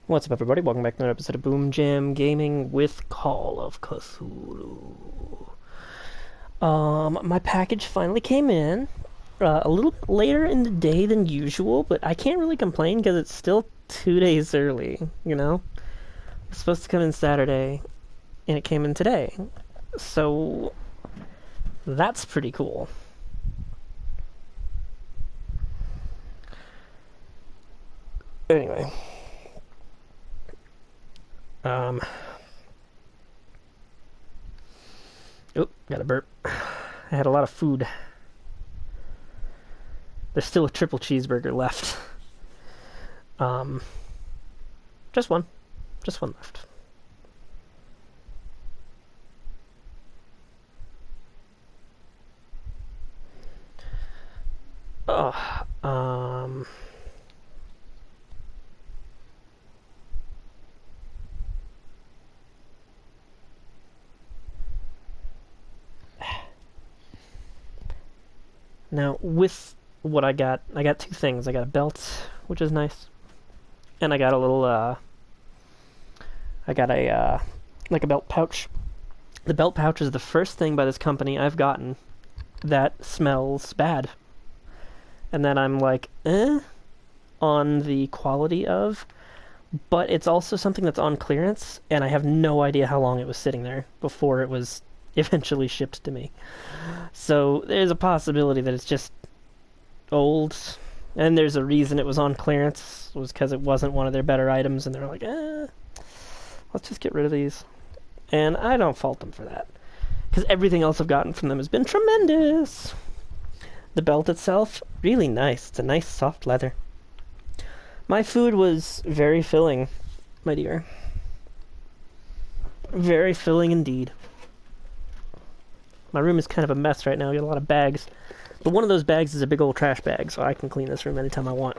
What's up, everybody? Welcome back to another episode of BoomJamGaming with Call of Cthulhu. My package finally came in a little later in the day than usual, but I can't really complain because it's still 2 days early, you know? It's supposed to come in Saturday, and it came in today. So, that's pretty cool. Anyway. Oh, got a burp. I had a lot of food. There's still a triple cheeseburger left. Just one. Just one left. Oh, Now, with what I got two things. I got a belt, which is nice, and I got a little, I got a, like a belt pouch. The belt pouch is the first thing by this company I've gotten that smells bad. And then I'm like, on the quality of, but it's also something that's on clearance, and I have no idea how long it was sitting there before it was eventually shipped to me. So there's a possibility that it's just old, and there's a reason it was on clearance. It was because it wasn't one of their better items, and they're like, let's just get rid of these. And I don't fault them for that, because everything else I've gotten from them has been tremendous. The belt itself, really nice. It's a nice soft leather. My food was very filling, my dear. Very filling indeed. My room is kind of a mess right now. I got a lot of bags. But one of those bags is a big old trash bag, so I can clean this room anytime I want.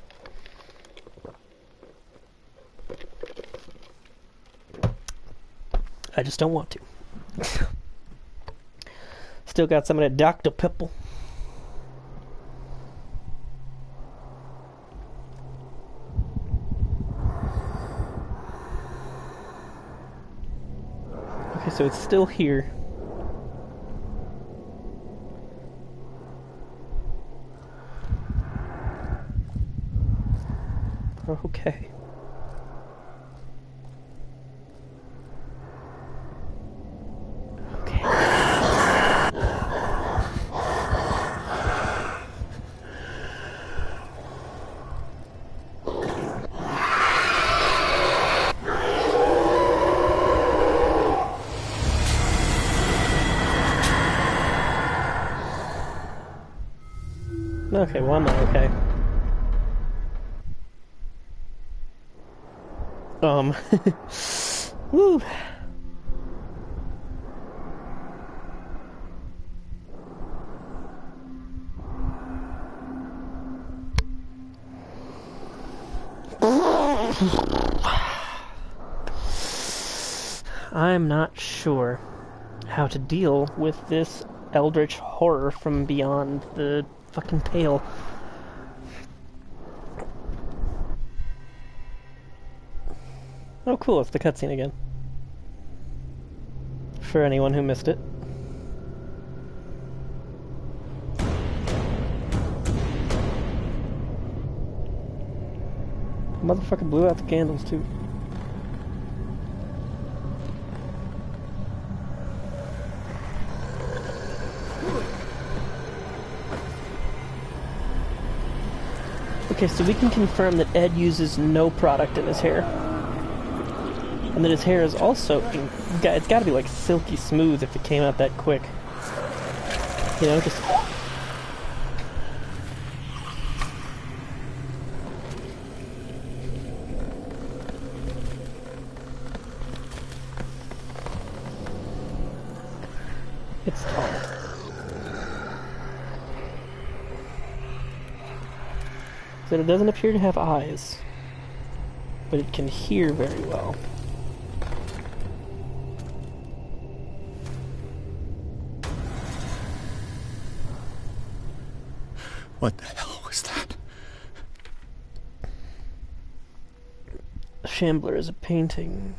I just don't want to. Still got some of that Dr. Pepper. Okay, so it's still here. Okay. Okay. Okay, well, I'm not okay. Woo. I'm not sure how to deal with this eldritch horror from beyond the fucking pale. Oh, cool, it's the cutscene again. For anyone who missed it. The motherfucker blew out the candles, too. Okay, so we can confirm that Ed uses no product in his hair. And that his hair is also, it's gotta be like silky smooth if it came out that quick. You know, just... It's tall. So it doesn't appear to have eyes, but it can hear very well. What the hell was that? Shambler is a painting.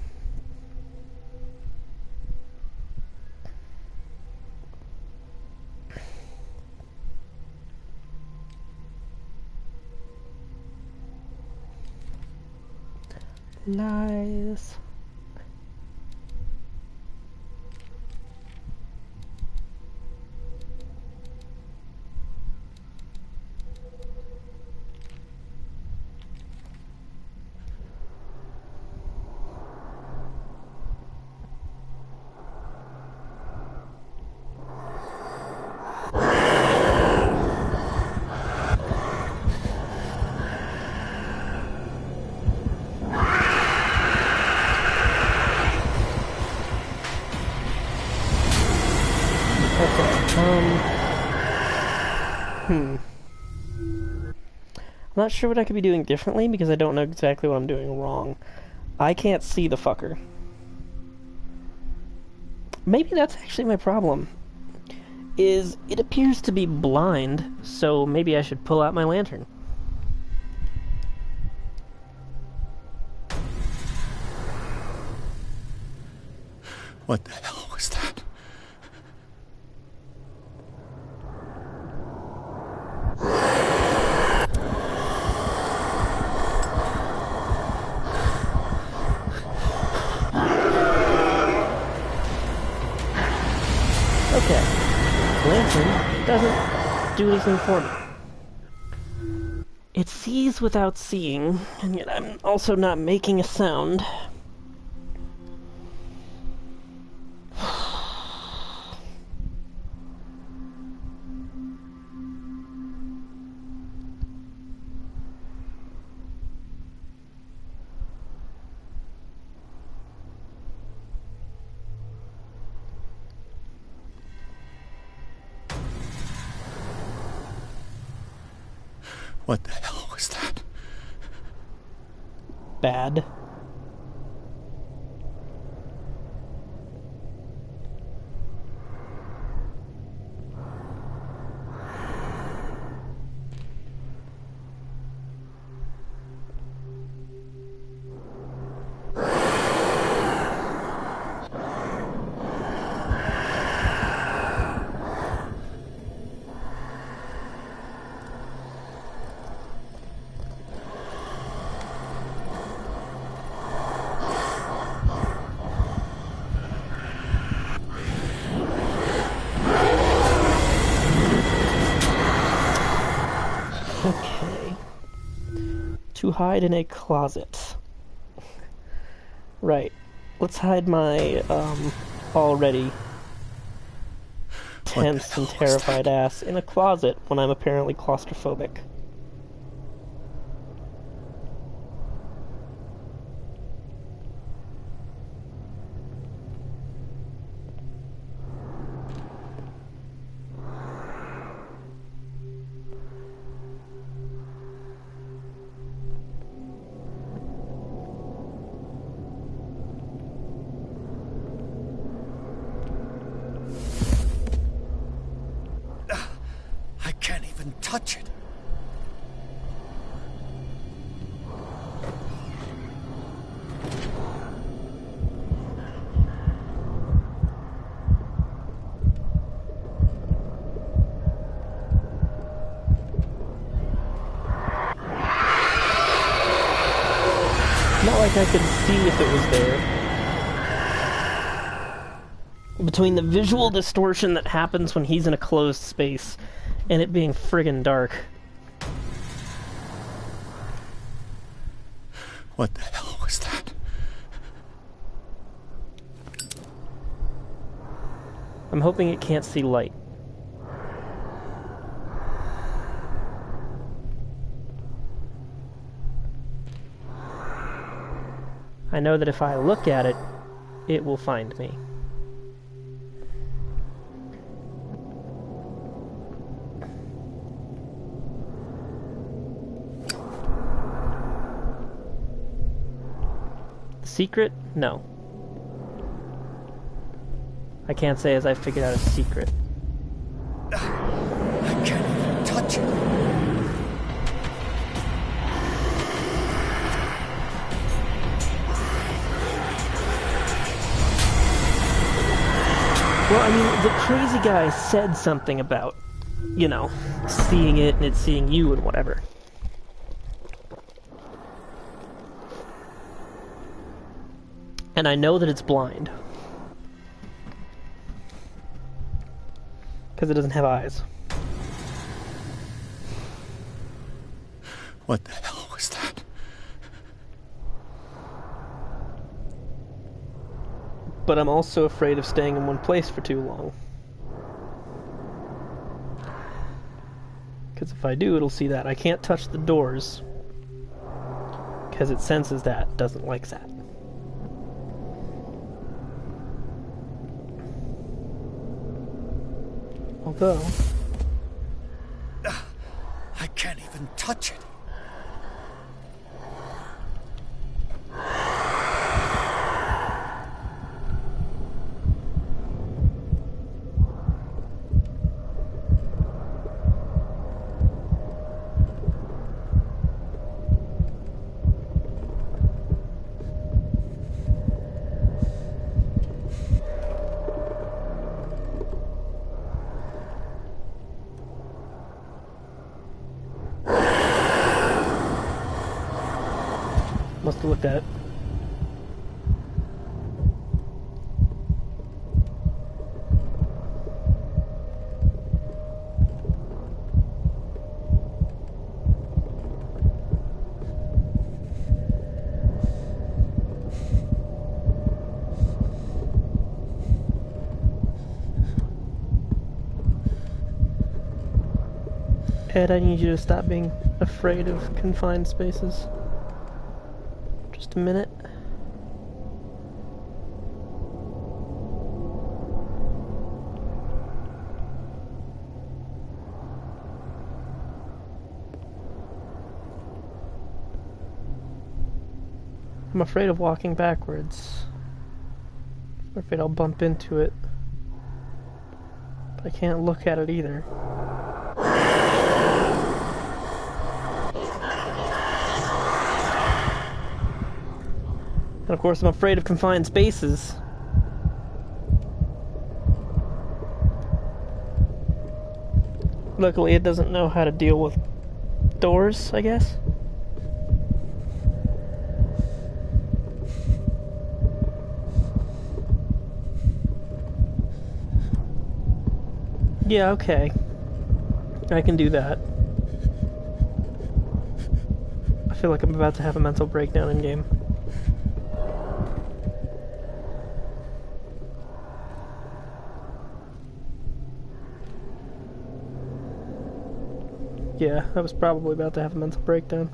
Lies. I'm not sure what I could be doing differently because I don't know exactly what I'm doing wrong. I can't see the fucker. Maybe that's actually my problem. It appears to be blind, so maybe I should pull out my lantern. What the hell was that? Okay. Lantern doesn't do anything for me. It sees without seeing, and yet I'm also not making a sound. What the hell was that? Bad. Okay. To hide in a closet. Right. Let's hide my, already tense and terrified ass in a closet when I'm apparently claustrophobic. I can't even touch it. Not like I could see if it was there. Between the visual distortion that happens when he's in a closed space and it being friggin' dark. What the hell was that? I'm hoping it can't see light. I know that if I look at it, it will find me. Secret? No. I can't say as I figured out a secret. I can't even touch it. Well, I mean, the crazy guy said something about, you know, seeing it and it seeing you and whatever. And I know that it's blind. Because it doesn't have eyes. What the hell was that? But I'm also afraid of staying in one place for too long. Because if I do, it'll see that. I can't touch the doors. Because it senses that. It doesn't like that. Although... I can't even touch it. Must have looked at it. Ed, I need you to stop being afraid of confined spaces. Just a minute. I'm afraid of walking backwards. I'm afraid I'll bump into it. But I can't look at it either. And of course, I'm afraid of confined spaces. Luckily, it doesn't know how to deal with doors, I guess. Yeah, okay. I can do that. I feel like I'm about to have a mental breakdown in game. Yeah, I was probably about to have a mental breakdown.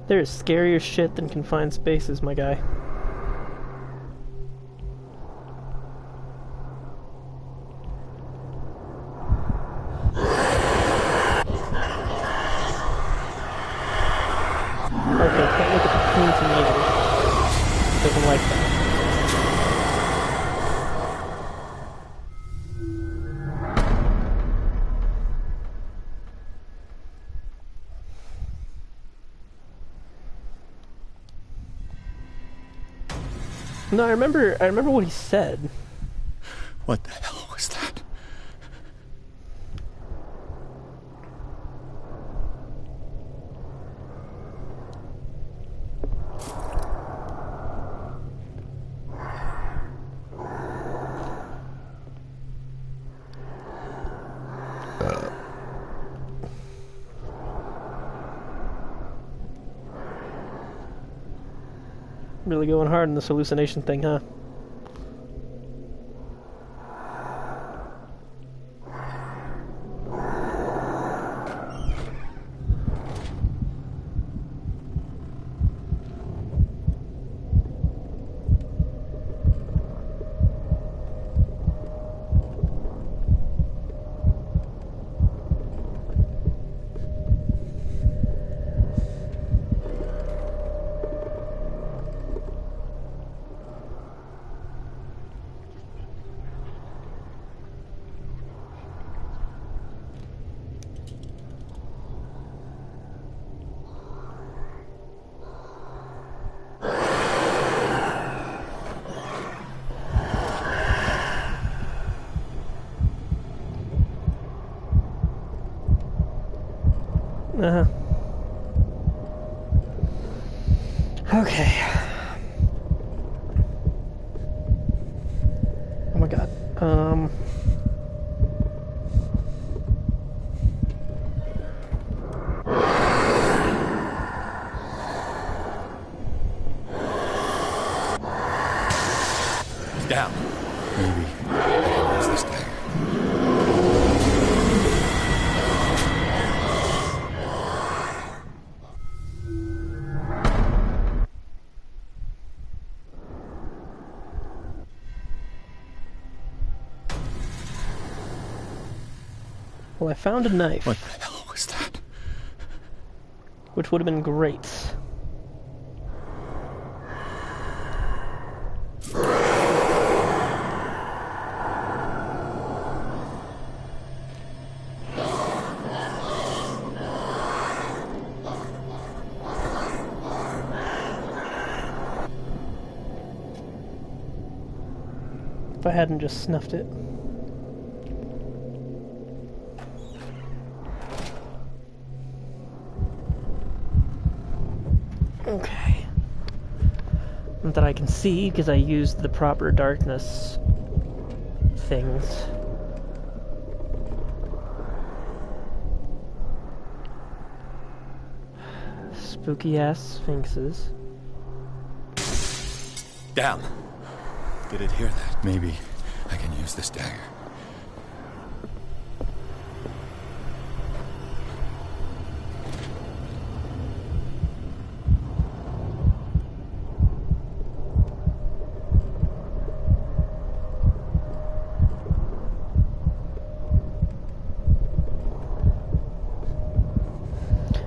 There is scarier shit than confined spaces, my guy. Okay, can't look at the painting either. Doesn't like that. No, I remember what he said. What the hell was that? Really going hard in this hallucination thing, huh? Uh-huh. Okay. Oh my god. Down. Maybe I can use this dagger. Well, I found a knife. What the hell was that? Which would have been great. If I hadn't just snuffed it. Okay. Not that I can see, because I used the proper darkness things. Spooky ass sphinxes. Down. Did it hear that? Maybe I can use this dagger.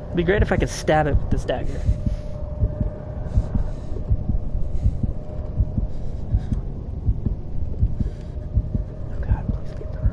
It'd be great if I could stab it with this dagger. Oh god, please get through.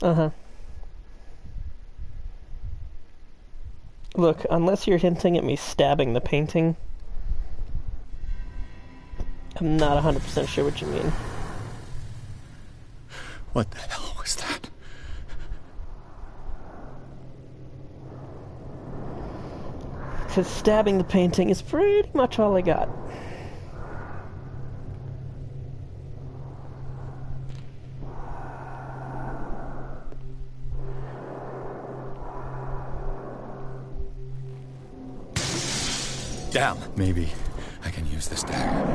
Uh-huh. Look, unless you're hinting at me stabbing the painting, I'm not 100% sure what you mean. What the hell was that? Because stabbing the painting is pretty much all I got. Down. Maybe I can use this dagger.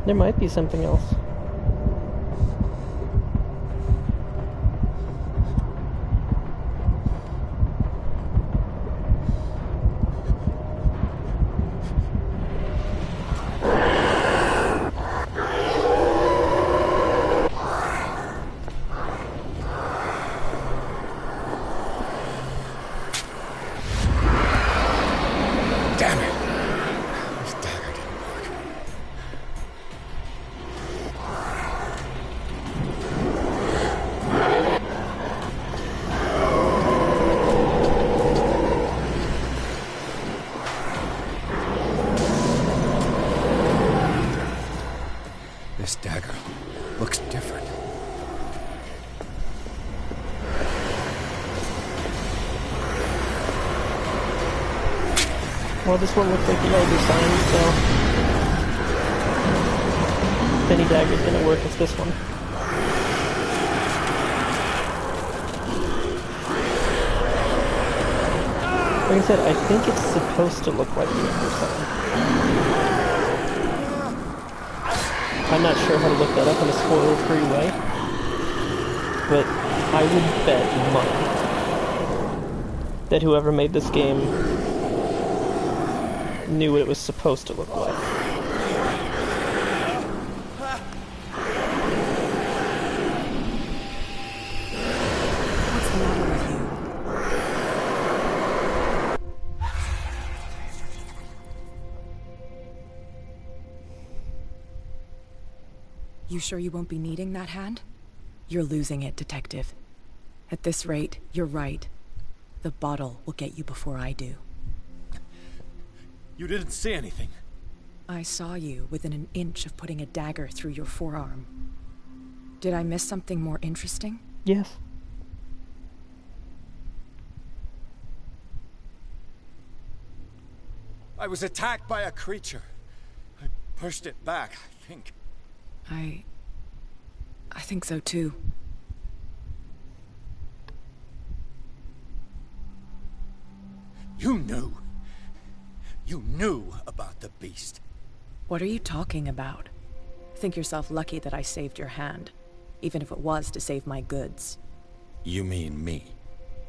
There might be something else. Damn it! This dagger didn't work. This dagger looks different. Well, this one looks like the elder sign, so if any dagger's gonna work, it's this one. Like I said, I think it's supposed to look like the Underside. I'm not sure how to look that up in a spoiler-free way, but I would bet money that whoever made this game knew what it was supposed to look like. What's the matter with you? You sure you won't be needing that hand? You're losing it, Detective. At this rate, you're right. The bottle will get you before I do. You didn't see anything. I saw you within an inch of putting a dagger through your forearm. Did I miss something more interesting? Yes. I was attacked by a creature. I pushed it back, I think. I think so too. You knew. You knew about the beast. What are you talking about? Think yourself lucky that I saved your hand, even if it was to save my goods. You mean me?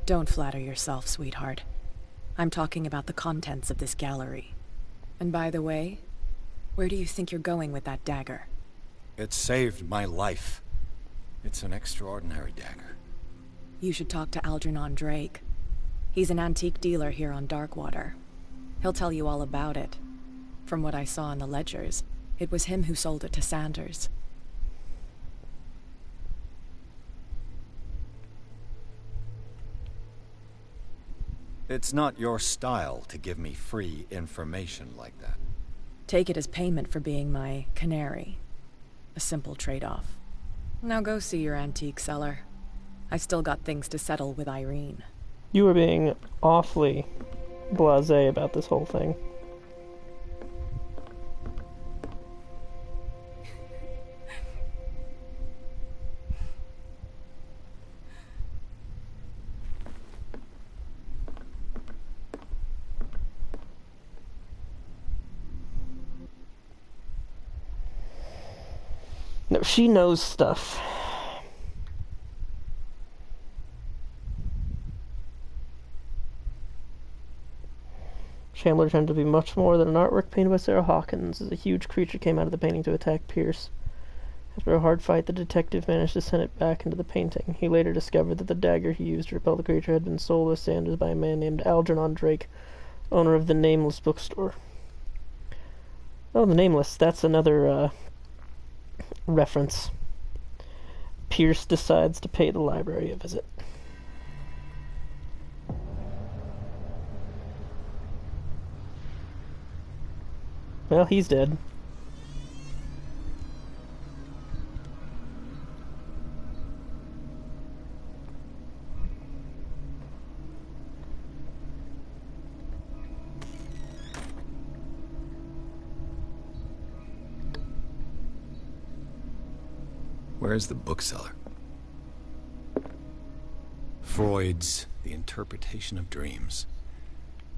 Don't flatter yourself, sweetheart. I'm talking about the contents of this gallery. And by the way, where do you think you're going with that dagger? It saved my life. It's an extraordinary dagger. You should talk to Algernon Drake. He's an antique dealer here on Darkwater. He'll tell you all about it. From what I saw in the ledgers, it was him who sold it to Sanders. It's not your style to give me free information like that. Take it as payment for being my canary. A simple trade-off. Now go see your antique seller. I've still got things to settle with Irene. You were being awfully blasé about this whole thing. No, she knows stuff. Chandler turned to be much more than an artwork painted by Sarah Hawkins, as a huge creature came out of the painting to attack Pierce. After a hard fight, the detective managed to send it back into the painting. He later discovered that the dagger he used to repel the creature had been sold to Sanders by a man named Algernon Drake, owner of the Nameless bookstore. Oh, the Nameless, that's another reference. Pierce decides to pay the library a visit. Well, he's dead. Where's the bookseller? Freud's The Interpretation of Dreams.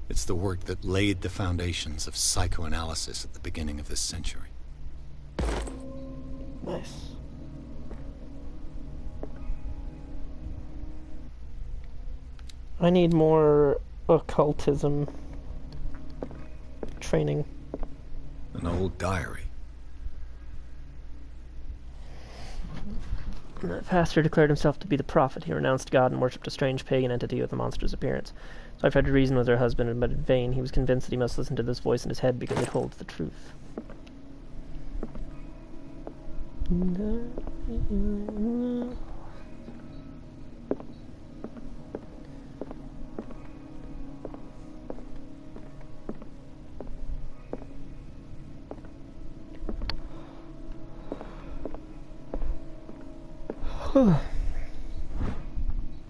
It's the work that laid the foundations of psychoanalysis at the beginning of this century. Nice. I need more occultism training. An old diary. The pastor declared himself to be the prophet. He renounced God and worshipped a strange pagan entity with a monstrous appearance. So I tried to reason with her husband, but in vain. He was convinced that he must listen to this voice in his head because it holds the truth.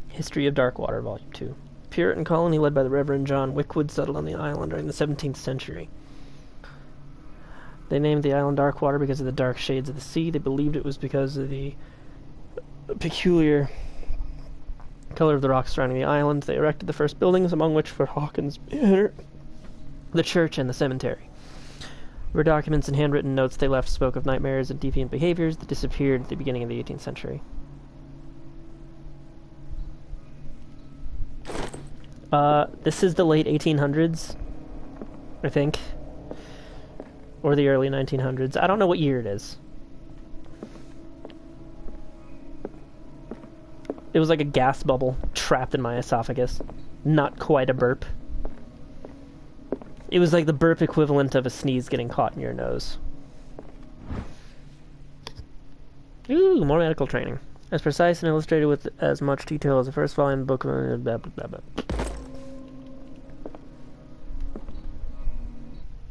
History of Darkwater, Volume 2. Puritan colony led by the Reverend John Wickwood settled on the island during the 17th century. They named the island Darkwater because of the dark shades of the sea. They believed it was because of the peculiar Color of the rocks surrounding the island. They erected the first buildings, among which were Hawkins Manor, the church, and the cemetery. There were documents and handwritten notes they left spoke of nightmares and deviant behaviors that disappeared at the beginning of the 18th century. This is the late 1800s, I think. Or the early 1900s. I don't know what year it is. It was like a gas bubble trapped in my esophagus. Not quite a burp. It was like the burp equivalent of a sneeze getting caught in your nose. Ooh, more medical training. As precise and illustrated with as much detail as the first volume book. Blah, blah, blah, blah.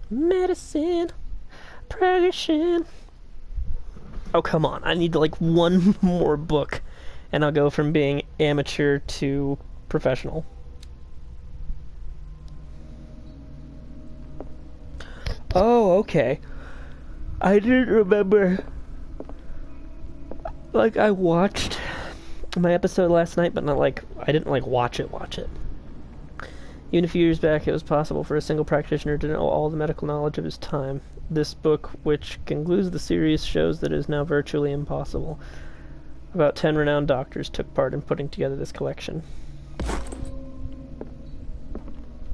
Medicine. Progression. Oh, come on. I need like one more book, and I'll go from being amateur to professional. Oh, okay. I didn't remember. Like, I watched my episode last night, but not like, I didn't like watch it. Even a few years back, it was possible for a single practitioner to know all the medical knowledge of his time. This book, which concludes the series, shows that it is now virtually impossible. About 10 renowned doctors took part in putting together this collection.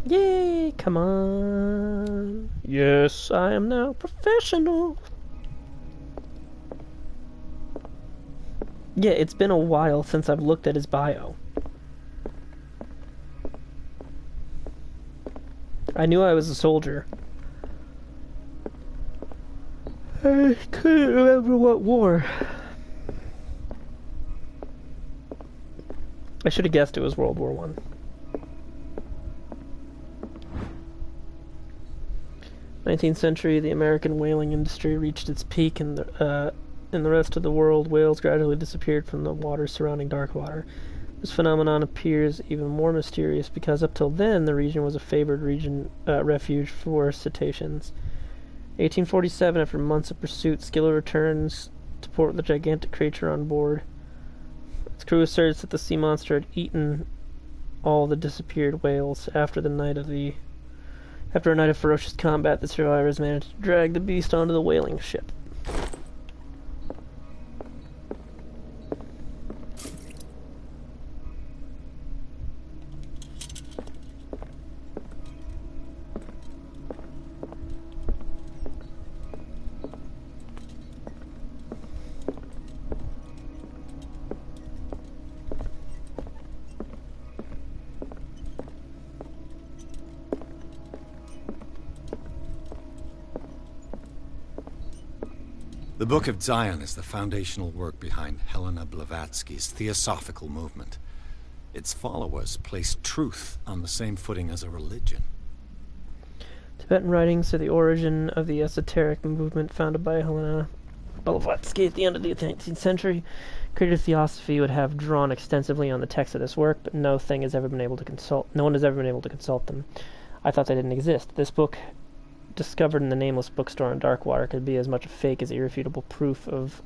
Yay, come on. Yes, I am now professional. Yeah, it's been a while since I've looked at his bio. I knew I was a soldier. I couldn't remember what war. I should have guessed it was World War I. 19th century, the American whaling industry reached its peak, and in the rest of the world, whales gradually disappeared from the waters surrounding Darkwater. This phenomenon appears even more mysterious because up till then, the region was a favored refuge for cetaceans. 1847, after months of pursuit, Skiller returns to port with a gigantic creature on board. Its crew asserts that the sea monster had eaten all the disappeared whales. After a night of ferocious combat, the survivors managed to drag the beast onto the whaling ship. The Book of Zion is the foundational work behind Helena Blavatsky's Theosophical movement. Its followers place truth on the same footing as a religion. Tibetan writings are the origin of the esoteric movement founded by Helena Blavatsky at the end of the 19th century. Creative theosophy would have drawn extensively on the text of this work, but no one has ever been able to consult them. I thought they didn't exist. This book, discovered in the nameless bookstore in Darkwater, could be as much a fake as irrefutable proof of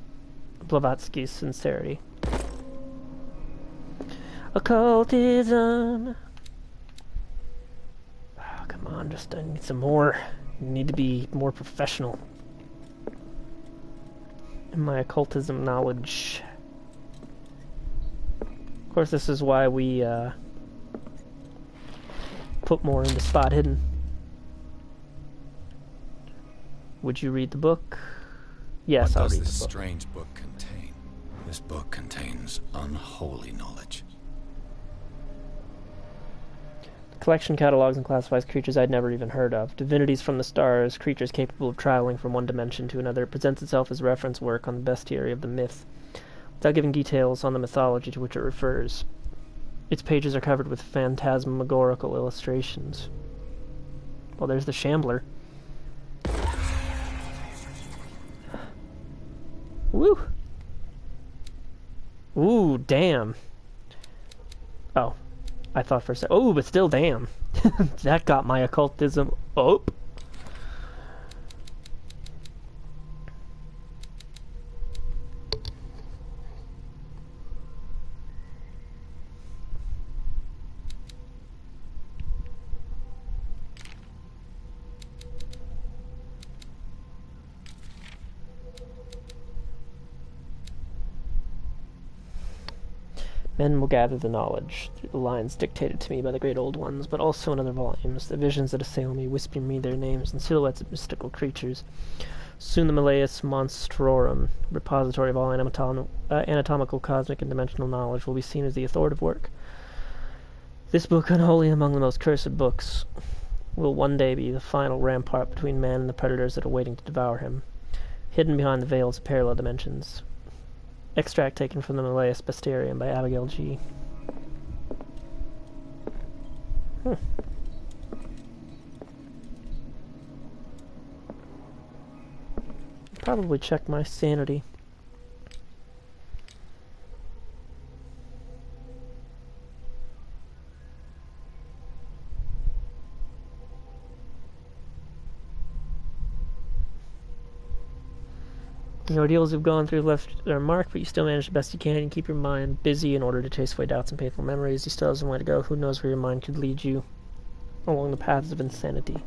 Blavatsky's sincerity. Occultism. Oh, come on, I need some more. I need to be more professional in my occultism knowledge. Of course, this is why we put more into Spot Hidden. Would you read the book? Yes, I'll read the book. What does this strange book contain? This book contains unholy knowledge. The collection catalogs and classifies creatures I'd never even heard of. Divinities from the stars, creatures capable of traveling from one dimension to another. It presents itself as reference work on the bestiary of the myth, without giving details on the mythology to which it refers. Its pages are covered with phantasmagorical illustrations. Well, there's the Shambler. Woo! Ooh, damn. Oh, I thought for a second. Oh, but still, damn. That got my occultism up. Men will gather the knowledge through the lines dictated to me by the great old ones, but also in other volumes. The visions that assail me whisper me their names and silhouettes of mystical creatures. Soon the Malleus Monstrorum, repository of all anatomical, cosmic, and dimensional knowledge, will be seen as the authoritative work. This book, unholy among the most cursed books, will one day be the final rampart between man and the predators that are waiting to devour him, hidden behind the veils of parallel dimensions. Extract taken from the Malleus Bestiarium by Abigail G. Probably check my sanity. The ordeals you've gone through left their mark, but you still manage the best you can and keep your mind busy in order to chase away doubts and painful memories. You still have some way to go. Who knows where your mind could lead you along the paths of insanity.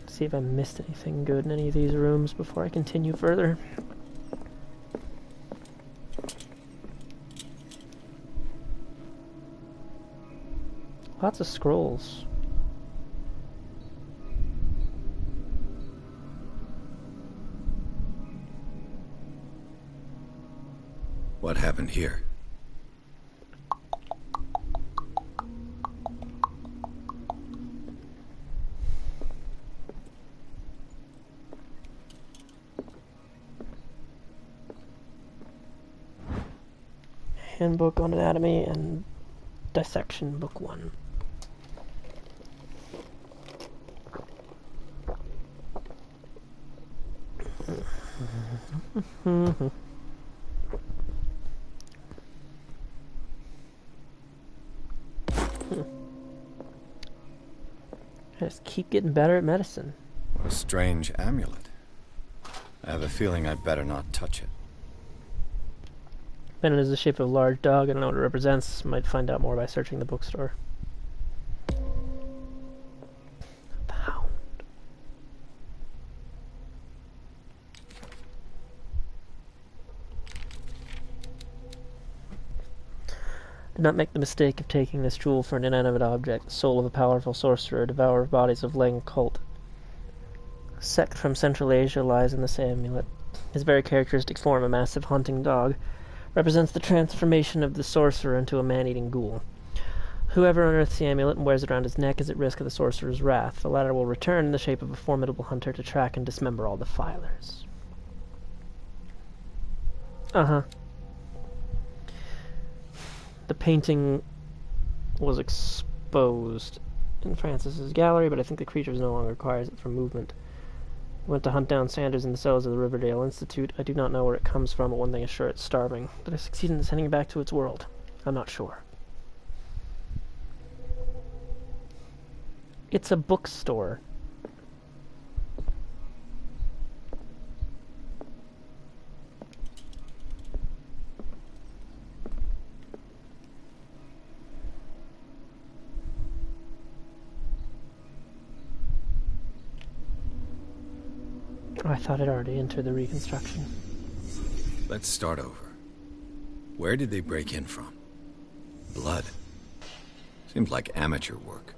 See if I missed anything good in any of these rooms before I continue further. Lots of scrolls. What happened here? Handbook on Anatomy and Dissection, Book 1. I just keep getting better at medicine. A strange amulet. I have a feeling I'd better not touch it. Bennett is the shape of a large dog. I don't know what it represents. Might find out more by searching the bookstore. The Hound. Do not make the mistake of taking this jewel for an inanimate object, the soul of a powerful sorcerer, devourer of bodies of Leng cult. A sect from Central Asia lies in this amulet. His very characteristic form, a massive hunting dog, represents the transformation of the sorcerer into a man-eating ghoul. Whoever unearths the amulet and wears it around his neck is at risk of the sorcerer's wrath. The latter will return in the shape of a formidable hunter to track and dismember all defilers. Uh-huh. The painting was exposed in Francis's gallery, but I think the creature no longer requires it for movement. Went to hunt down Sanders in the cells of the Riverdale Institute. I do not know where it comes from, but one thing is sure, it's starving. Did I succeed in sending it back to its world? I'm not sure. It's a bookstore. Oh, I thought I'd already entered the reconstruction. Let's start over. Where did they break in from? Blood. Seems like amateur work.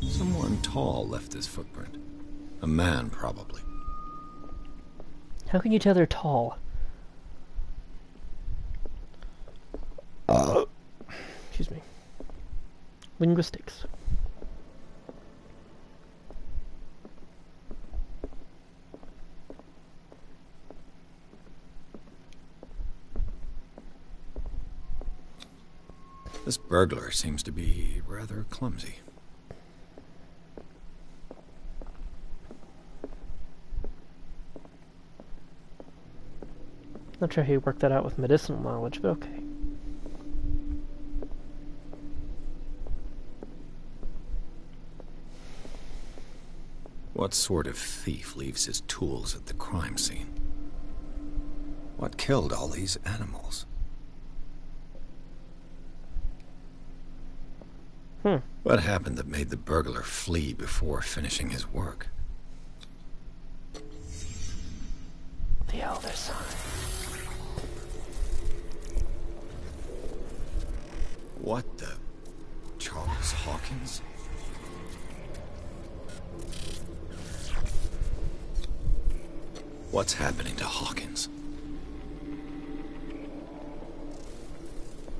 Someone tall left this footprint. A man, probably. How can you tell they're tall? Excuse me. Linguistics. This burglar seems to be rather clumsy. Not sure how you work that out with medicinal knowledge, but okay. What sort of thief leaves his tools at the crime scene? What killed all these animals? What happened that made the burglar flee before finishing his work? The Elder Sign. What the... Charles Hawkins? What's happening to Hawkins?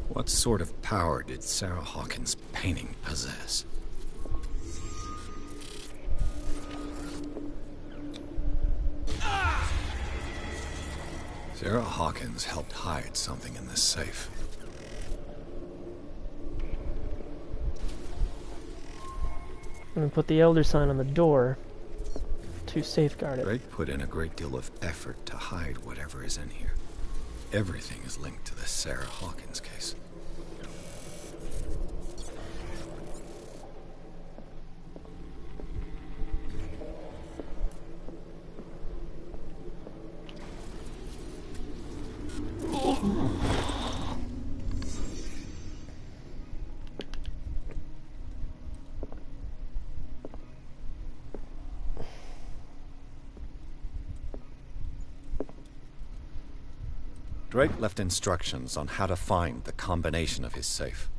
What sort of power did Sarah Hawkins' painting possess? Sarah Hawkins helped hide something in this safe. And put the Elder Sign on the door to safeguard it. Drake put in a great deal of effort to hide whatever is in here. Everything is linked to the Sarah Hawkins case. Drake left instructions on how to find the combination of his safe.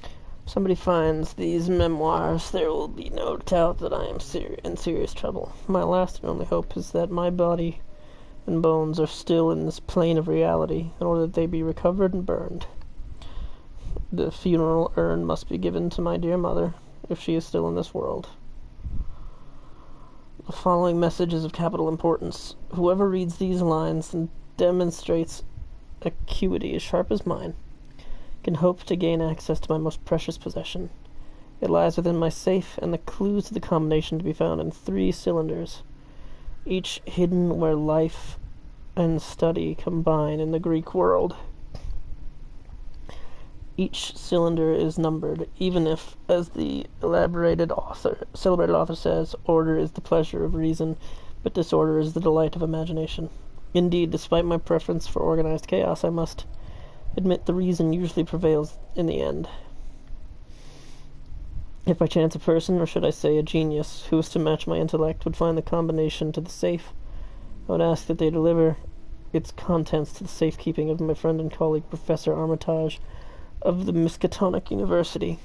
If somebody finds these memoirs, there will be no doubt that I am in serious trouble. My last and only hope is that my body and bones are still in this plane of reality, in order that they be recovered and burned. The funeral urn must be given to my dear mother, if she is still in this world. The following message is of capital importance. Whoever reads these lines and demonstrates acuity as sharp as mine can hope to gain access to my most precious possession. It lies within my safe, and the clues to the combination to be found in 3 cylinders, each hidden where life and study combine in the Greek world. Each cylinder is numbered, even if, as the celebrated author says, order is the pleasure of reason, but disorder is the delight of imagination. Indeed, despite my preference for organized chaos, I must admit the reason usually prevails in the end. If by chance a person, or should I say a genius, who is to match my intellect would find the combination to the safe, I would ask that they deliver its contents to the safekeeping of my friend and colleague Professor Armitage of the Miskatonic University.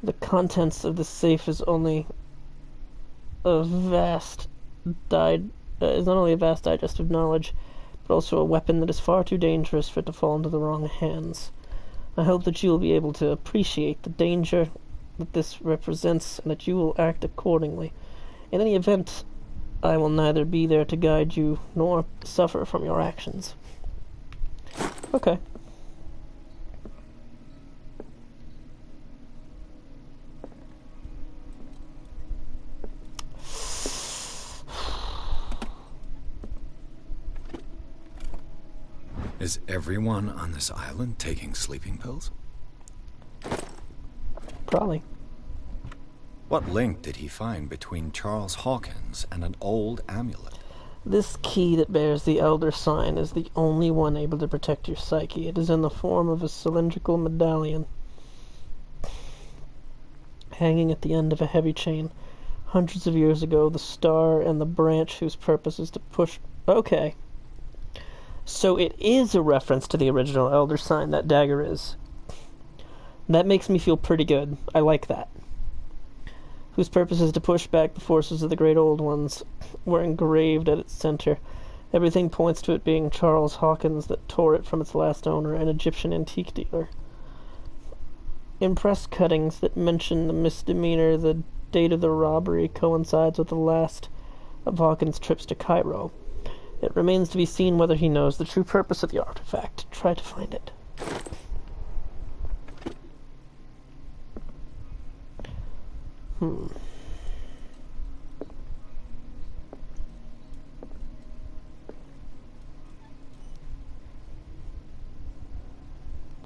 The contents of the safe is not only a vast digest of knowledge, but also a weapon that is far too dangerous for it to fall into the wrong hands. I hope that you will be able to appreciate the danger that this represents, and that you will act accordingly. In any event, I will neither be there to guide you, nor suffer from your actions. Okay. Is everyone on this island taking sleeping pills? Probably. What link did he find between Charles Hawkins and an old amulet? This key that bears the Elder Sign is the only one able to protect your psyche. It is in the form of a cylindrical medallion, hanging at the end of a heavy chain. Hundreds of years ago, the star and the branch whose purpose is to push... Okay. So it is a reference to the original Elder Sign, that dagger is. That makes me feel pretty good. I like that. Whose purpose is to push back the forces of the great old ones, were engraved at its center. Everything points to it being Charles Hawkins that tore it from its last owner, an Egyptian antique dealer. In press cuttings that mention the misdemeanor, the date of the robbery coincides with the last of Hawkins' trips to Cairo. It remains to be seen whether he knows the true purpose of the artifact. Try to find it.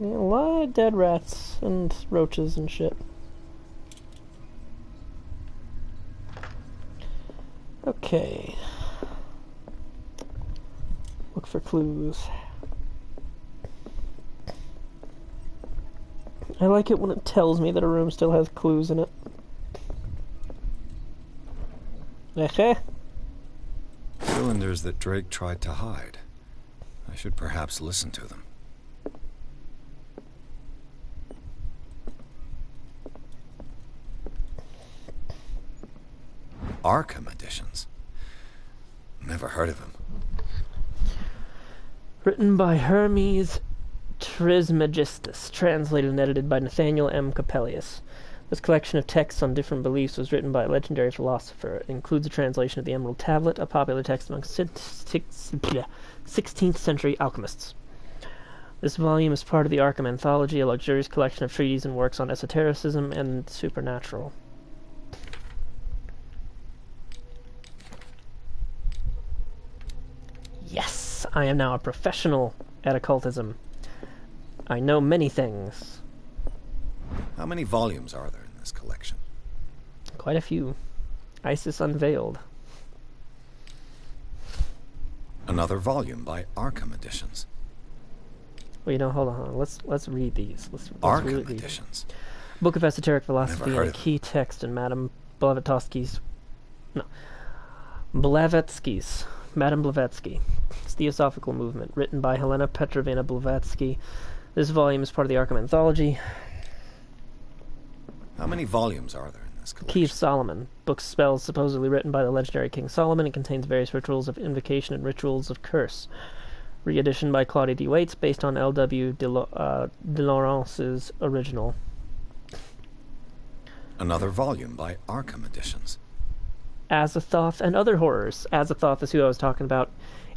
Yeah, a lot of dead rats and roaches and shit. Okay. Look for clues. I like it when it tells me that a room still has clues in it. Cylinders that Drake tried to hide. I should perhaps listen to them. Arkham editions. Never heard of him. Written by Hermes Trismegistus, translated and edited by Nathaniel M. Coppelius. This collection of texts on different beliefs was written by a legendary philosopher. It includes a translation of the Emerald Tablet, a popular text among 16th century alchemists. This volume is part of the Arkham Anthology, a luxurious collection of treatises and works on esotericism and supernatural. Yes, I am now a professional at occultism. I know many things. How many volumes are there in this collection? Quite a few. Isis Unveiled. Another volume by Arkham Editions. Well, you know, hold on. Let's read these. Let's Arkham read these. Editions. Book of Esoteric Philosophy Never and a heard of key text in Madame Blavatsky's... No. Blavatsky's. Madame Blavatsky. It's Theosophical Movement, written by Helena Petrovna Blavatsky. This volume is part of the Arkham Anthology. How many volumes are there in this collection? Key of Solomon. Book spells supposedly written by the legendary King Solomon. It contains various rituals of invocation and rituals of curse. Reedition by Claudia D. Waits, based on L.W. de Laurence's original. Another volume by Arkham Editions. Azathoth and Other Horrors. Azathoth is who I was talking about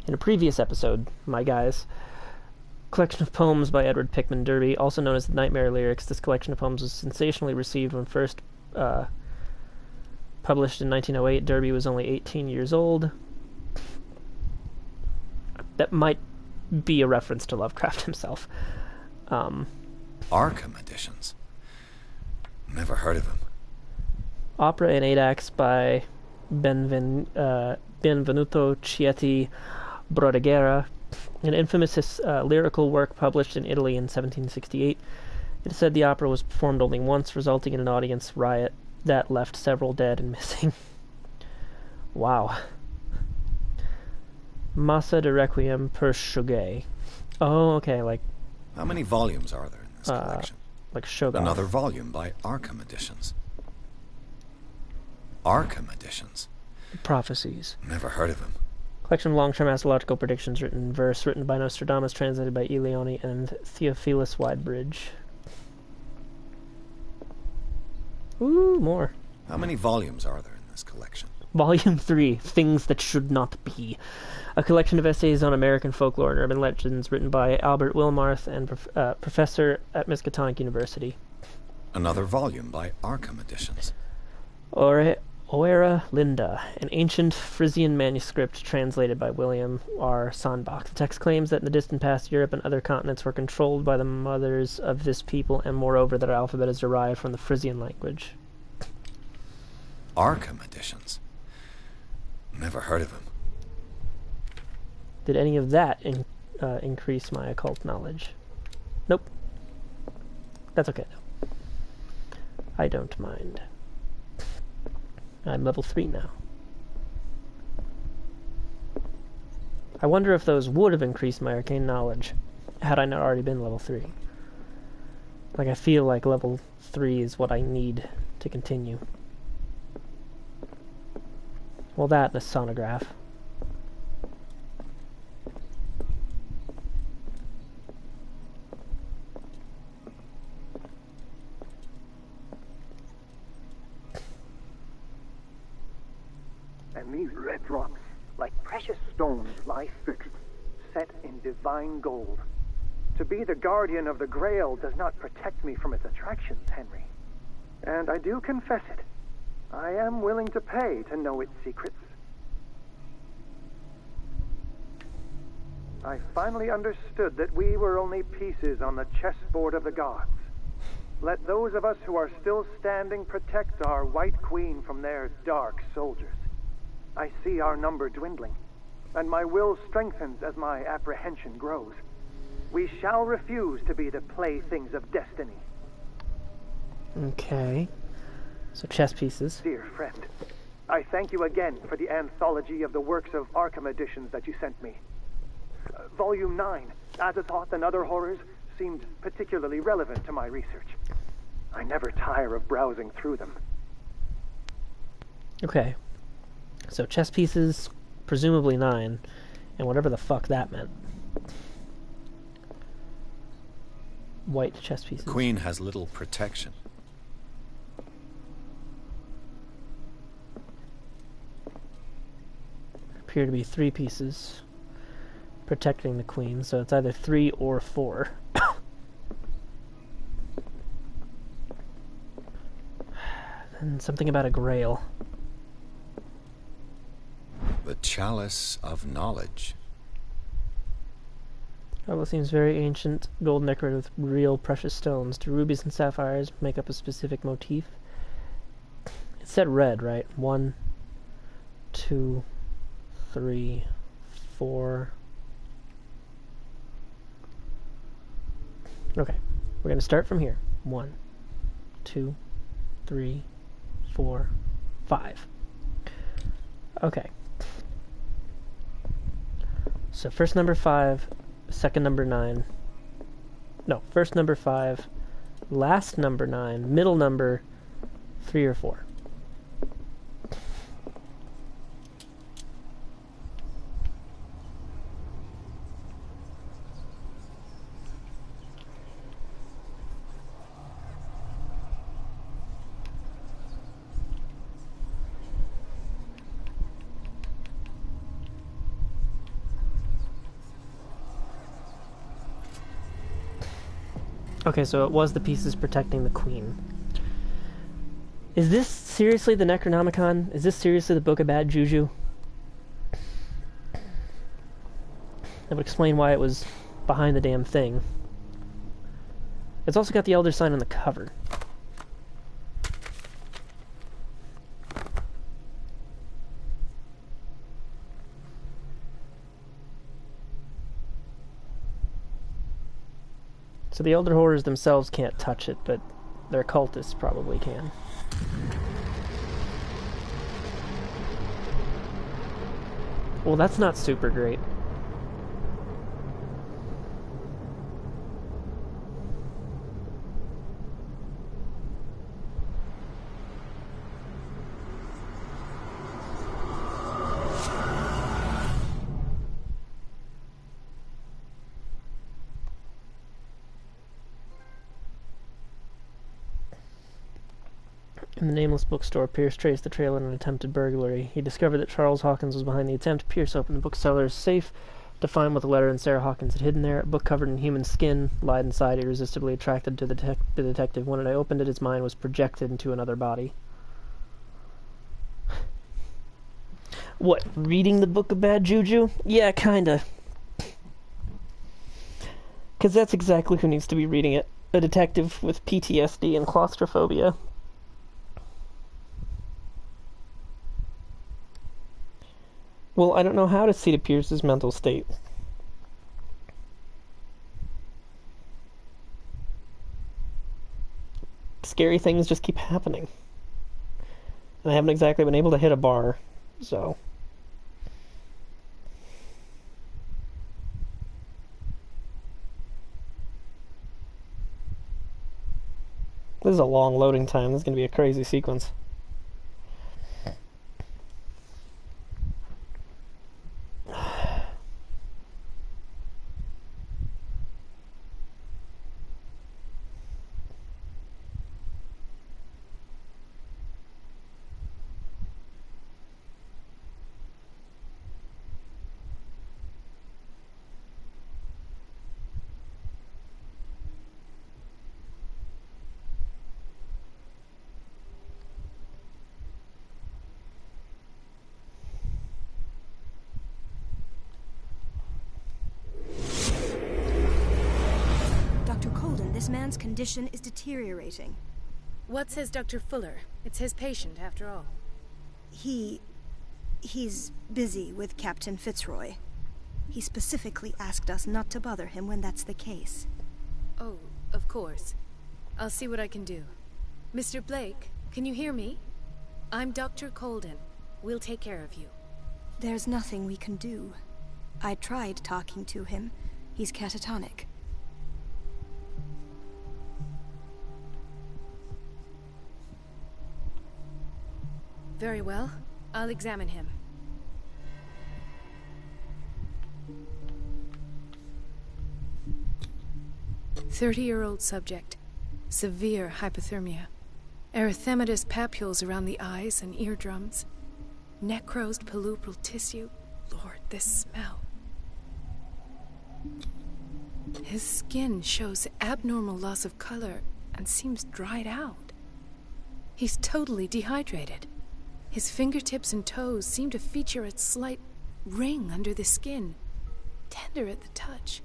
in a previous episode, my guys. Collection of poems by Edward Pickman Derby, also known as the Nightmare Lyrics. This collection of poems was sensationally received when first published in 1908. Derby was only 18 years old. That might be a reference to Lovecraft himself. Arkham Editions. Never heard of him. Opera in 8 acts by Benvenuto Chieti Brodighera, an infamous lyrical work published in Italy in 1768. It is said the opera was performed only once, resulting in an audience riot that left several dead and missing. Wow. Massa de Requiem per Shoghi. Oh, okay, like... How many volumes are there in this collection? Like Shoggoth. Another volume by Arkham Editions. Arkham Editions. Prophecies. Never heard of him. Collection of long-term astrological predictions written in verse, written by Nostradamus, translated by Elione and Theophilus Widebridge. Ooh, more. How many volumes are there in this collection? Volume 3, Things That Should Not Be. A collection of essays on American folklore and urban legends written by Albert Wilmarth and professor at Miskatonic University. Another volume by Arkham Editions. Oera Linda, an ancient Frisian manuscript translated by William R. Sandbach. The text claims that in the distant past, Europe and other continents were controlled by the mothers of this people, and moreover that our alphabet is derived from the Frisian language. Arkham Editions. Never heard of him. Did any of that increase my occult knowledge? Nope. That's okay, though. I don't mind. I'm level 3 now. I wonder if those would have increased my arcane knowledge had I not already been level 3. Like, I feel like level 3 is what I need to continue. Well, that and a sonograph. And these red rocks, like precious stones, lie fixed, set in divine gold. To be the guardian of the Grail does not protect me from its attractions, Henry. And I do confess it. I am willing to pay to know its secrets. I finally understood that we were only pieces on the chessboard of the gods. Let those of us who are still standing protect our White Queen from their dark soldiers. I see our number dwindling, and my will strengthens as my apprehension grows. We shall refuse to be the playthings of destiny. Okay. So chess pieces. Dear friend, I thank you again for the anthology of the works of Arkham editions that you sent me. Volume 9, Azathoth and Other Horrors, seemed particularly relevant to my research. I never tire of browsing through them. Okay. So chess pieces, presumably 9, and whatever the fuck that meant. White chess pieces. The Queen has little protection. Appear to be 3 pieces protecting the Queen, so it's either 3 or 4. And something about a grail. The Chalice of Knowledge. Grail seems very ancient, gold decorated with real precious stones. Do rubies and sapphires make up a specific motif? It said red, right? 1, 2, 3, 4. Okay, we're going to start from here. 1, 2, 3, 4, 5. Okay. So first number 5, second number 9. No, first number 5, last number 9, middle number 3 or 4. Okay, so it was the pieces protecting the Queen. Is this seriously the Necronomicon? Is this seriously the Book of Bad Juju? That would explain why it was behind the damn thing. It's also got the Elder Sign on the cover. So the Elder Horrors themselves can't touch it, but their cultists probably can. Well, that's not super great. In the nameless bookstore, Pierce traced the trail in an attempted burglary. He discovered that Charles Hawkins was behind the attempt. Pierce opened the bookseller's safe to find what the letter and Sarah Hawkins had hidden there. A book covered in human skin lied inside, irresistibly attracted to the detective. When I opened it, his mind was projected into another body. What, reading the Book of Bad Juju? Yeah, kinda. Because that's exactly who needs to be reading it. A detective with PTSD and claustrophobia. Well, I don't know how to see to Pierce's mental state. Scary things just keep happening. And I haven't exactly been able to hit a bar, so... This is a long loading time. This is going to be a crazy sequence. This man's condition is deteriorating. What says Dr. Fuller? It's his patient, after all. He's busy with Captain Fitzroy. He specifically asked us not to bother him when that's the case. Oh, of course. I'll see what I can do. Mr. Blake, can you hear me? I'm Dr. Colden. We'll take care of you. There's nothing we can do. I tried talking to him. He's catatonic. Very well. I'll examine him. "30-year-old subject. Severe hypothermia. Erythematous papules around the eyes and eardrums. Necrosed palpebral tissue. Lord, this smell. His skin shows abnormal loss of color and seems dried out. He's totally dehydrated. His fingertips and toes seem to feature a slight ring under the skin. Tender at the touch.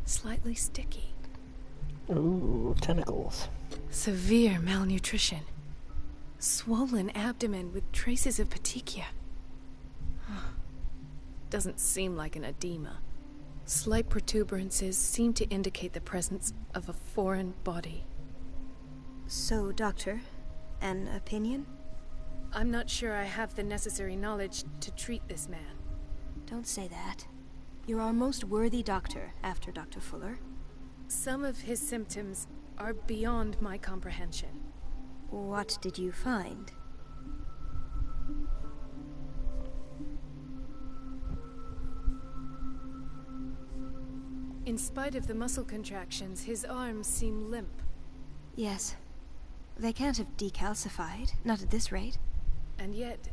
Slightly sticky. Ooh, tentacles. Severe malnutrition. Swollen abdomen with traces of petechia. Doesn't seem like an edema. Slight protuberances seem to indicate the presence of a foreign body. So, Doctor, an opinion? I'm not sure I have the necessary knowledge to treat this man. Don't say that. You're our most worthy doctor after Dr. Fuller. Some of his symptoms are beyond my comprehension. What did you find? In spite of the muscle contractions, his arms seem limp. Yes. They can't have decalcified, not at this rate. And yet,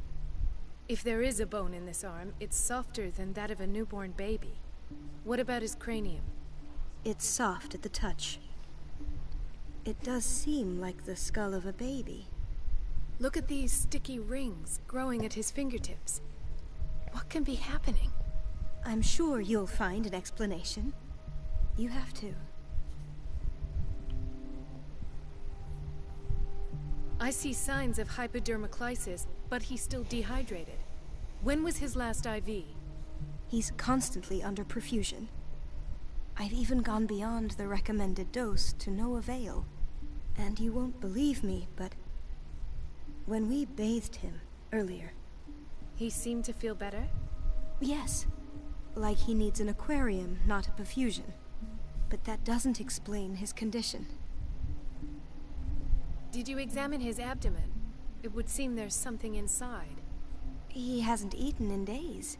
if there is a bone in this arm, it's softer than that of a newborn baby. What about his cranium? It's soft at the touch. It does seem like the skull of a baby. Look at these sticky rings growing at his fingertips. What can be happening? I'm sure you'll find an explanation. You have to. I see signs of hypodermoclysis, but he's still dehydrated. When was his last IV? He's constantly under perfusion. I've even gone beyond the recommended dose to no avail. And you won't believe me, but when we bathed him earlier... He seemed to feel better? Yes. Like he needs an aquarium, not a perfusion. But that doesn't explain his condition. Did you examine his abdomen? It would seem there's something inside. He hasn't eaten in days.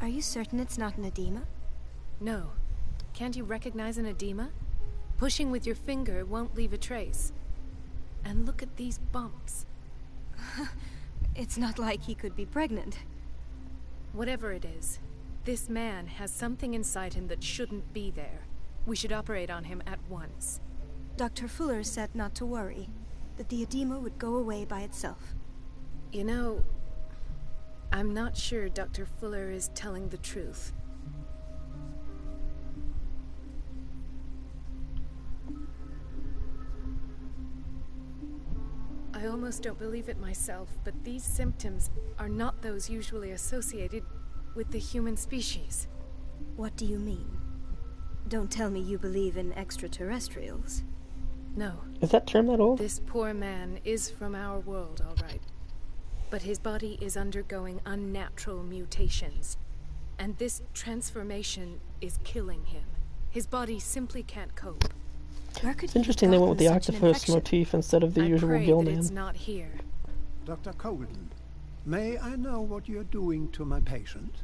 Are you certain it's not an edema? No. Can't you recognize an edema? Pushing with your finger won't leave a trace. And look at these bumps. It's not like he could be pregnant. Whatever it is, this man has something inside him that shouldn't be there. We should operate on him at once. Dr. Fuller said not to worry, that the edema would go away by itself. You know, I'm not sure Dr. Fuller is telling the truth. I almost don't believe it myself, but these symptoms are not those usually associated with the human species. What do you mean? Don't tell me you believe in extraterrestrials. No. Is that term that old? This poor man is from our world, all right. But his body is undergoing unnatural mutations. And this transformation is killing him. His body simply can't cope. It's interesting they went with the octopus motif instead of the usual I gill pray that name. it's not here. Dr. Colden, may I know what you're doing to my patient?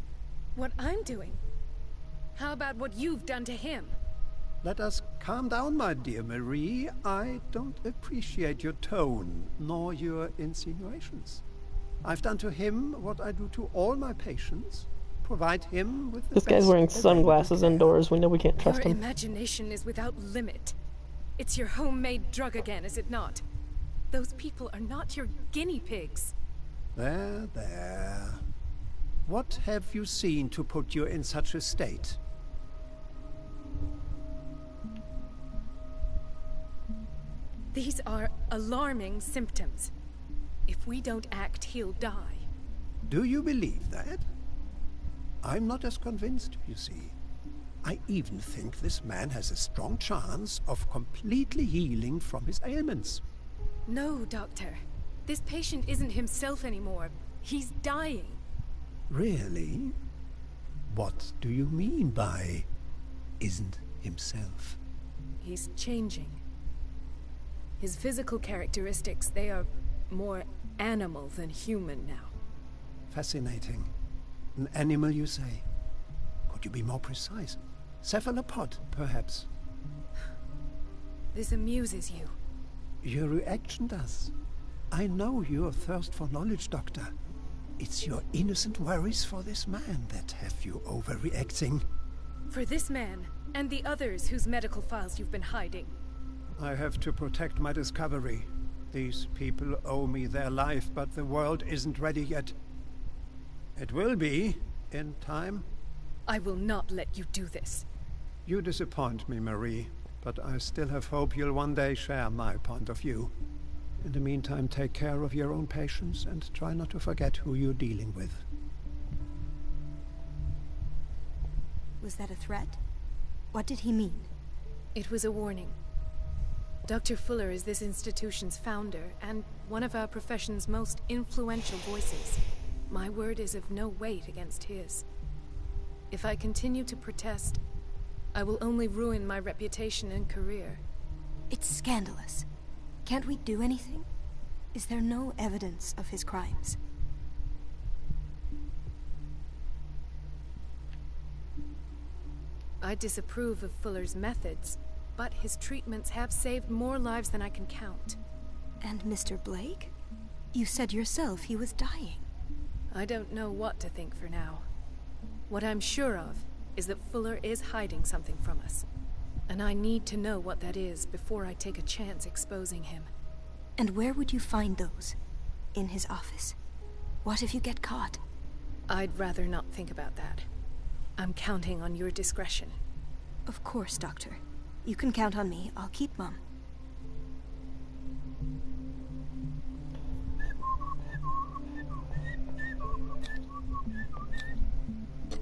What I'm doing? How about what you've done to him? Let us calm down, my dear Marie. I don't appreciate your tone, nor your insinuations. I've done to him what I do to all my patients. Provide him with the This guy's best wearing available sunglasses care. indoors. We know we can't trust Your him. imagination is without limit. It's your homemade drug again, is it not? Those people are not your guinea pigs. There, there. What have you seen to put you in such a state? These are alarming symptoms. If we don't act, he'll die. Do you believe that? I'm not as convinced, you see. I even think this man has a strong chance of completely healing from his ailments. No, Doctor. This patient isn't himself anymore. He's dying. Really? What do you mean by isn't himself? He's changing. His physical characteristics, they are more animal than human now. Fascinating. An animal, you say? Could you be more precise? Cephalopod, perhaps? This amuses you. Your reaction does. I know your thirst for knowledge, Doctor. It's your innocent worries for this man that have you overreacting. For this man, and the others whose medical files you've been hiding. I have to protect my discovery. These people owe me their life, but the world isn't ready yet. It will be, in time. I will not let you do this. You disappoint me, Marie, but I still have hope you'll one day share my point of view. In the meantime, take care of your own patients and try not to forget who you're dealing with. Was that a threat? What did he mean? It was a warning. Dr. Fuller is this institution's founder, and one of our profession's most influential voices. My word is of no weight against his. If I continue to protest, I will only ruin my reputation and career. It's scandalous. Can't we do anything? Is there no evidence of his crimes? I disapprove of Fuller's methods, but his treatments have saved more lives than I can count. And Mr. Blake? You said yourself he was dying. I don't know what to think for now. What I'm sure of is that Fuller is hiding something from us. And I need to know what that is before I take a chance exposing him. And where would you find those? In his office? What if you get caught? I'd rather not think about that. I'm counting on your discretion. Of course, Doctor. You can count on me. I'll keep mum.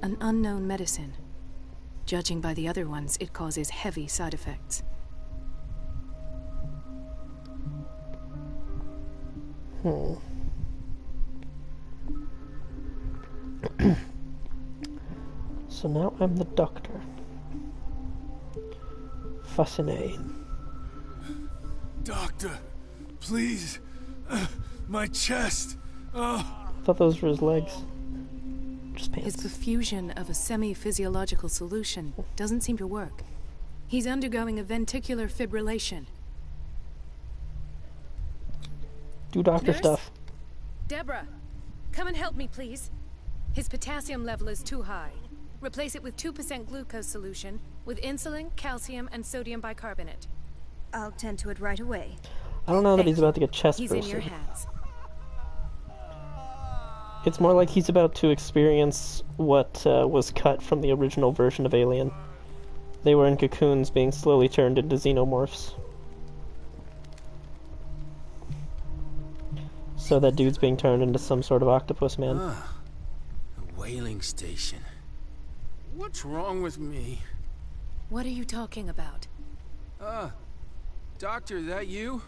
An unknown medicine. Judging by the other ones, it causes heavy side effects. So now I'm the doctor. Fascinating. Doctor, please. My chest. Oh. I thought those were his legs. Just His pants. perfusion of a semi-physiological solution doesn't seem to work. He's undergoing a ventricular fibrillation. Do doctor Nurse? stuff. Deborah, come and help me, please. His potassium level is too high. Replace it with 2% glucose solution with insulin, calcium, and sodium bicarbonate. I'll tend to it right away. I don't know that he's about to get chest He's bursted. in your hands. It's more like he's about to experience what was cut from the original version of Alien. They were in cocoons being slowly turned into xenomorphs. So that dude's being turned into some sort of octopus man. Ah, the whaling station. What's wrong with me? What are you talking about? Doctor, that you?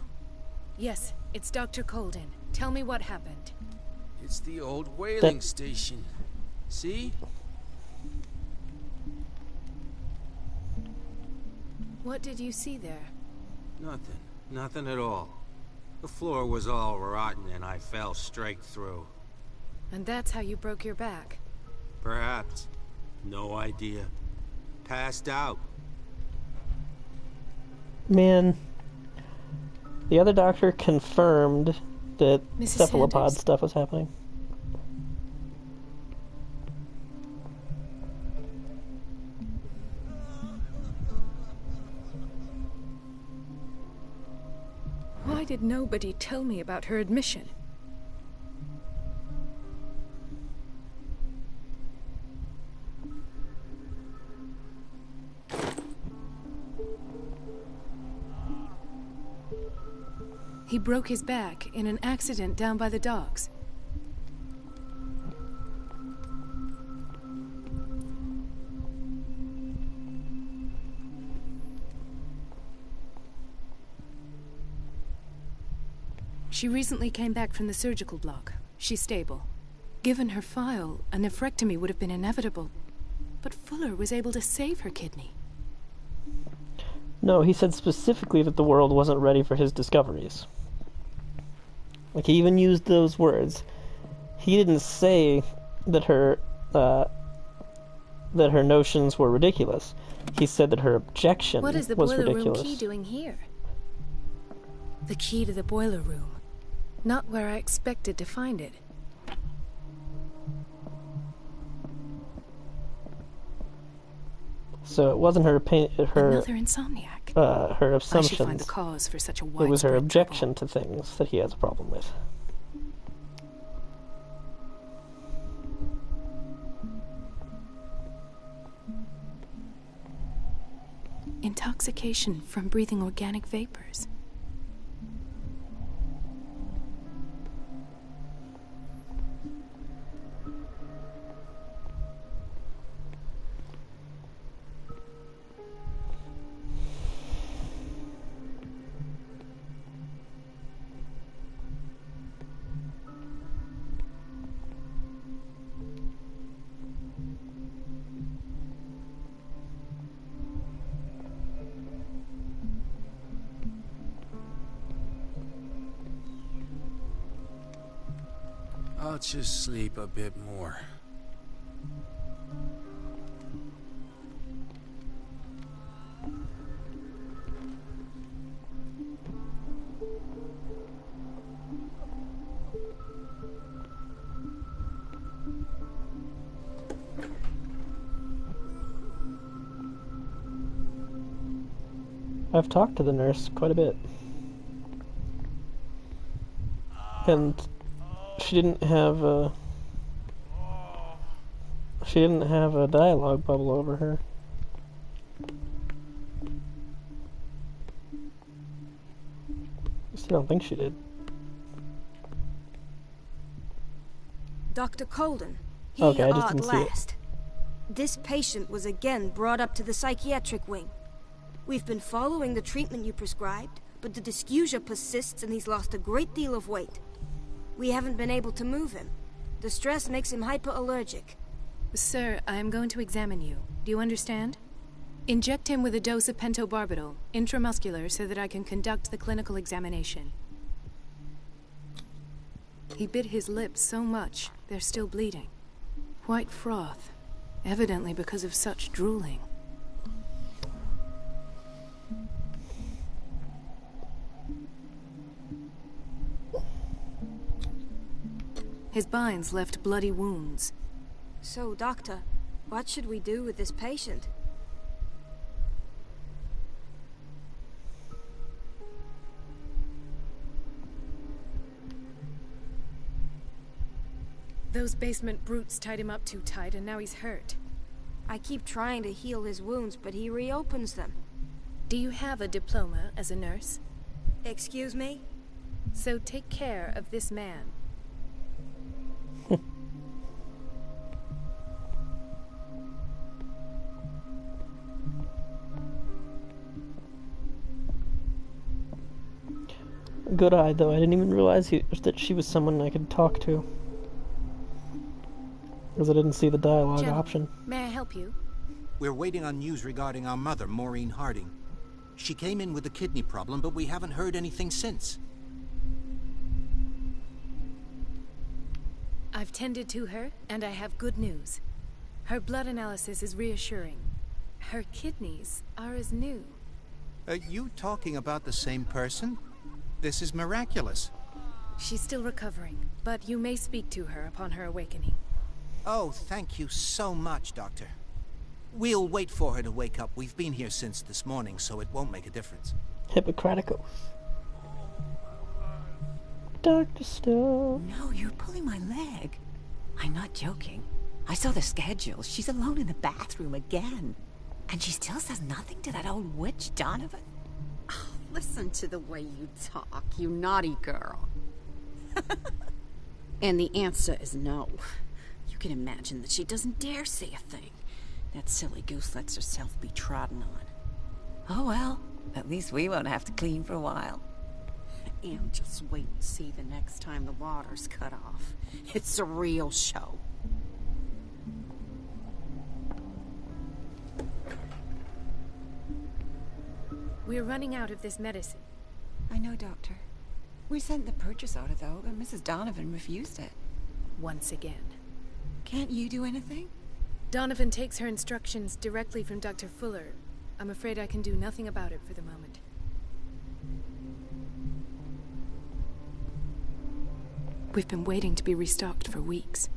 Yes, it's Dr. Colden. Tell me what happened. It's the old whaling station. See? What did you see there? Nothing. Nothing at all. The floor was all rotten and I fell straight through. And that's how you broke your back. Perhaps. No idea. Passed out. Man, the other doctor confirmed that Mrs. cephalopod Sanders? stuff was happening. Why did nobody tell me about her admission? He broke his back in an accident down by the docks. She recently came back from the surgical block. She's stable. Given her file, a nephrectomy would have been inevitable. But Fuller was able to save her kidney. No, he said specifically that the world wasn't ready for his discoveries. Like, he even used those words. He didn't say that her notions were ridiculous. He said that her objection was ridiculous. What is the boiler room key doing here? The key to the boiler room. Not where I expected to find it. So it wasn't her Another insomniac. Her assumptions. I should find the cause for such a widespread It was her objection trouble. to things that he has a problem with. Intoxication from breathing organic vapors. I'll just sleep a bit more. I've talked to the nurse quite a bit. And she didn't have a dialogue bubble over her. I still don't think she did. Dr. Colden, here Okay, I you just are at didn't see it. last. This patient was again brought up to the psychiatric wing. We've been following the treatment you prescribed, but the dysgeusia persists and he's lost a great deal of weight. We haven't been able to move him. The stress makes him hyperallergic. Sir, I am going to examine you. Do you understand? Inject him with a dose of pentobarbital, intramuscular, so that I can conduct the clinical examination. He bit his lips so much, they're still bleeding. White froth, evidently because of such drooling. His binds left bloody wounds. So, Doctor, what should we do with this patient? Those basement brutes tied him up too tight, and now he's hurt. I keep trying to heal his wounds, but he reopens them. Do you have a diploma as a nurse? Excuse me? So take care of this man. Good eye, though. I didn't even realize that she was someone I could talk to. Because I didn't see the dialogue Gentlemen, option. may I help you? We're waiting on news regarding our mother, Maureen Harding. She came in with a kidney problem, but we haven't heard anything since. I've tended to her, and I have good news. Her blood analysis is reassuring. Her kidneys are as new. Are you talking about the same person? This is miraculous. She's still recovering, but you may speak to her upon her awakening. Oh, thank you so much, Doctor. We'll wait for her to wake up. We've been here since this morning, so it won't make a difference. Hippocratic oath. Dr. Stone. No, you're pulling my leg. I'm not joking. I saw the schedule. She's alone in the bathroom again. And she still says nothing to that old witch, Donovan. Oh, Listen to the way you talk, you naughty girl. And the answer is no. You can imagine that she doesn't dare say a thing. That silly goose lets herself be trodden on. Oh well, at least we won't have to clean for a while. And just wait and see the next time the water's cut off. It's a real show. We're running out of this medicine. I know, Doctor. We sent the purchase order, though, but Mrs. Donovan refused it. Once again. Can't you do anything? Donovan takes her instructions directly from Dr. Fuller. I'm afraid I can do nothing about it for the moment. We've been waiting to be restocked for weeks.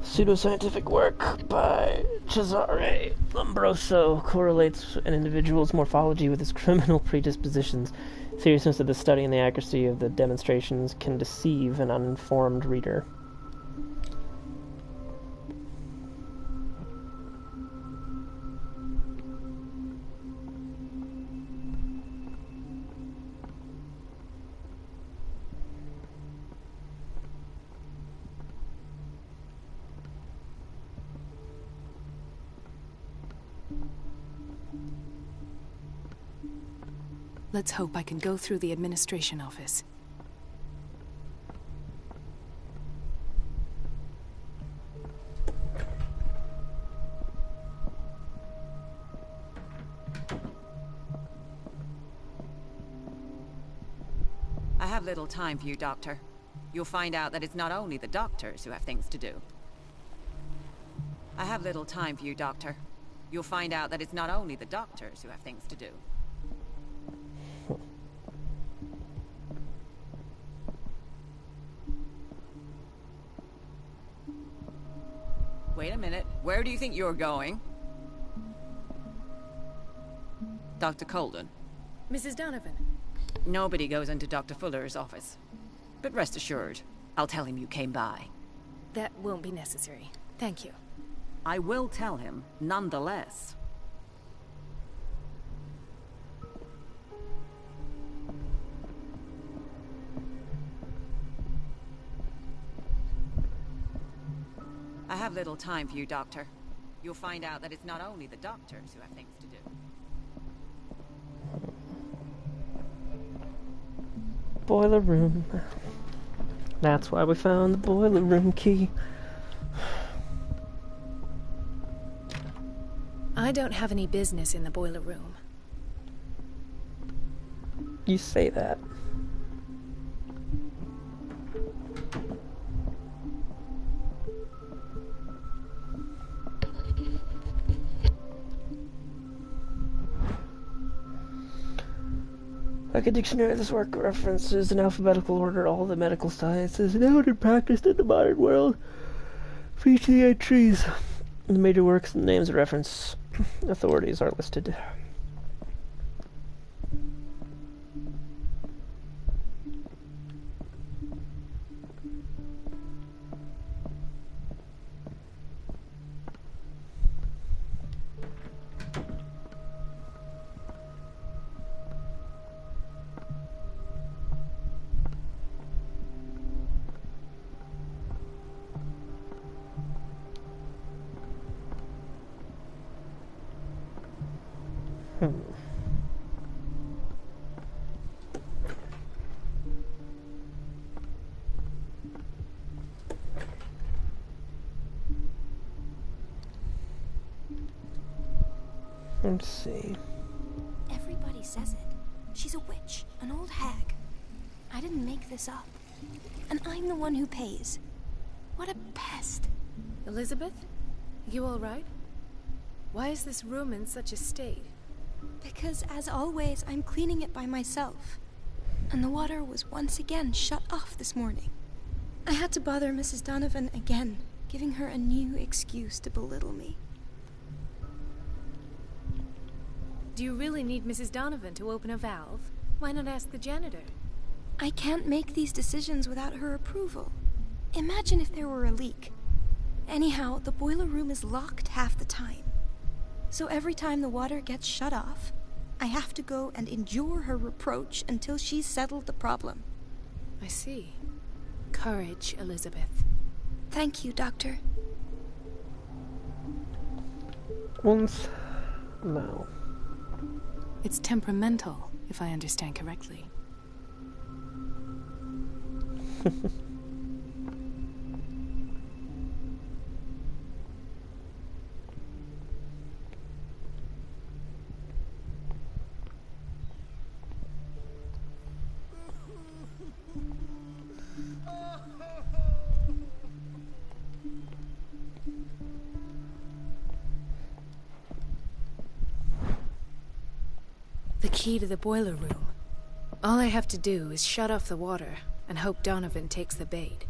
Pseudoscientific work by Cesare Lombroso correlates an individual's morphology with his criminal predispositions. Seriousness of the study and the accuracy of the demonstrations can deceive an uninformed reader. Let's hope I can go through the administration office. I have little time for you, Doctor. You'll find out that it's not only the doctors who have things to do. I have little time for you, Doctor. You'll find out that it's not only the doctors who have things to do. Wait a minute. Where do you think you're going? Dr. Colden. Mrs. Donovan. Nobody goes into Dr. Fuller's office. But rest assured, I'll tell him you came by. That won't be necessary. Thank you. I will tell him, nonetheless. I have little time for you, Doctor. You'll find out that it's not only the doctors who have things to do. Boiler room. That's why we found the boiler room key. I don't have any business in the boiler room. You say that. Like a dictionary, this work references in alphabetical order all the medical sciences known and practiced in the modern world. For each of the entries, the major works and names of reference authorities are listed. Let's see. Everybody says it. She's a witch, an old hag. I didn't make this up. And I'm the one who pays. What a pest. Elizabeth? You all right? Why is this room in such a state? Because, as always, I'm cleaning it by myself. And the water was once again shut off this morning. I had to bother Mrs. Donovan again, giving her a new excuse to belittle me. Do you really need Mrs. Donovan to open a valve? Why not ask the janitor? I can't make these decisions without her approval. Imagine if there were a leak. Anyhow, the boiler room is locked half the time. So every time the water gets shut off, I have to go and endure her reproach until she's settled the problem. I see. Courage, Elizabeth. Thank you, Doctor. Und now. It's temperamental, if I understand correctly. The key to the boiler room. All I have to do is shut off the water and hope Donovan takes the bait.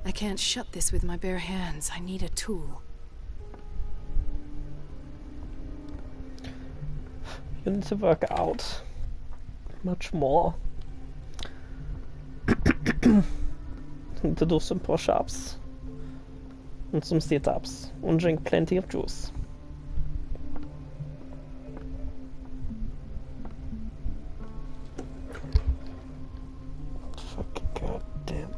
I can't shut this with my bare hands. I need a tool. You need to work out much more. Need to do some push-ups and some sit-ups and drink plenty of juice. Fucking goddamn.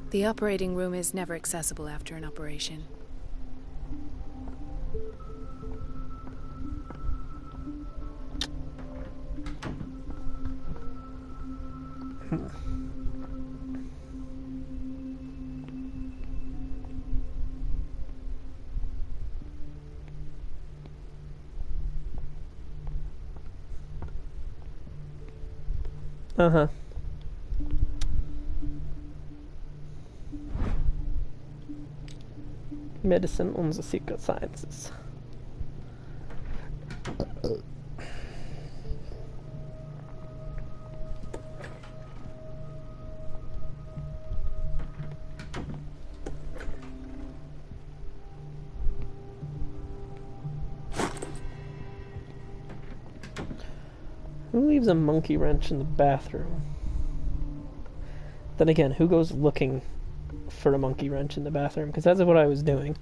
The operating room is never accessible after an operation. Uh-huh. Medicine and the secret sciences. Who leaves a monkey wrench in the bathroom? Then again, who goes looking for a monkey wrench in the bathroom? Because that's what I was doing.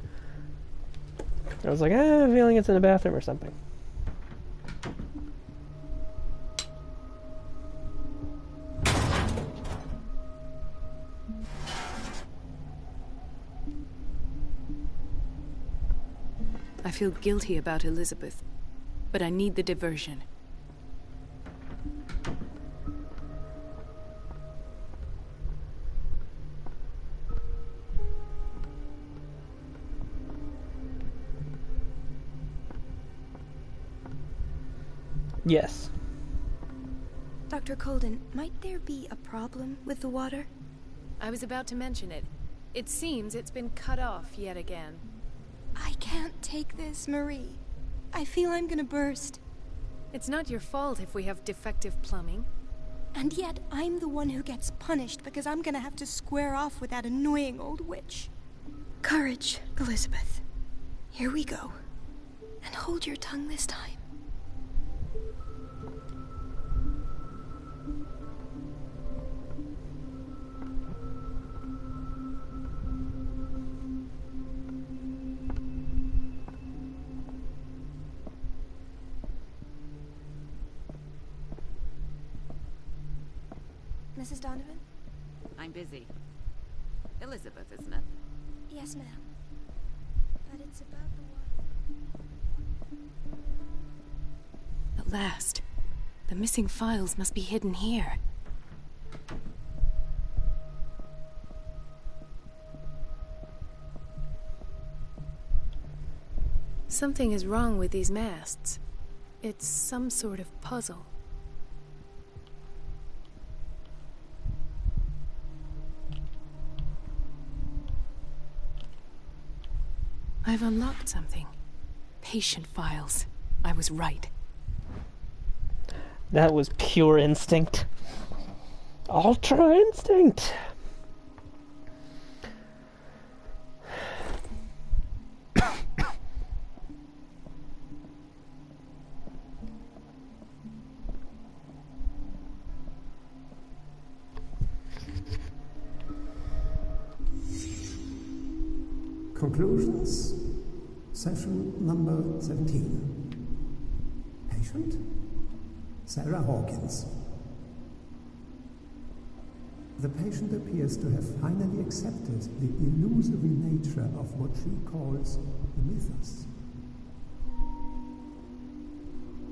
I was like, I have a feeling it's in the bathroom or something. I feel guilty about Elizabeth, but I need the diversion. Yes. Dr. Colden, might there be a problem with the water? I was about to mention it. It seems it's been cut off yet again. I can't take this, Marie. I feel I'm gonna burst. It's not your fault if we have defective plumbing. And yet, I'm the one who gets punished because I'm gonna have to square off with that annoying old witch. Courage, Elizabeth. Here we go. And hold your tongue this time. Mrs. Donovan? I'm busy. Elizabeth, isn't it? Yes, ma'am. But it's about the water. At last. The missing files must be hidden here. Something is wrong with these masts. It's some sort of puzzle. I've unlocked something. Patient files. I was right. That was pure instinct. Ultra instinct. Conclusions. Session number 17. Patient? Sarah Hawkins. The patient appears to have finally accepted the illusory nature of what she calls the mythos.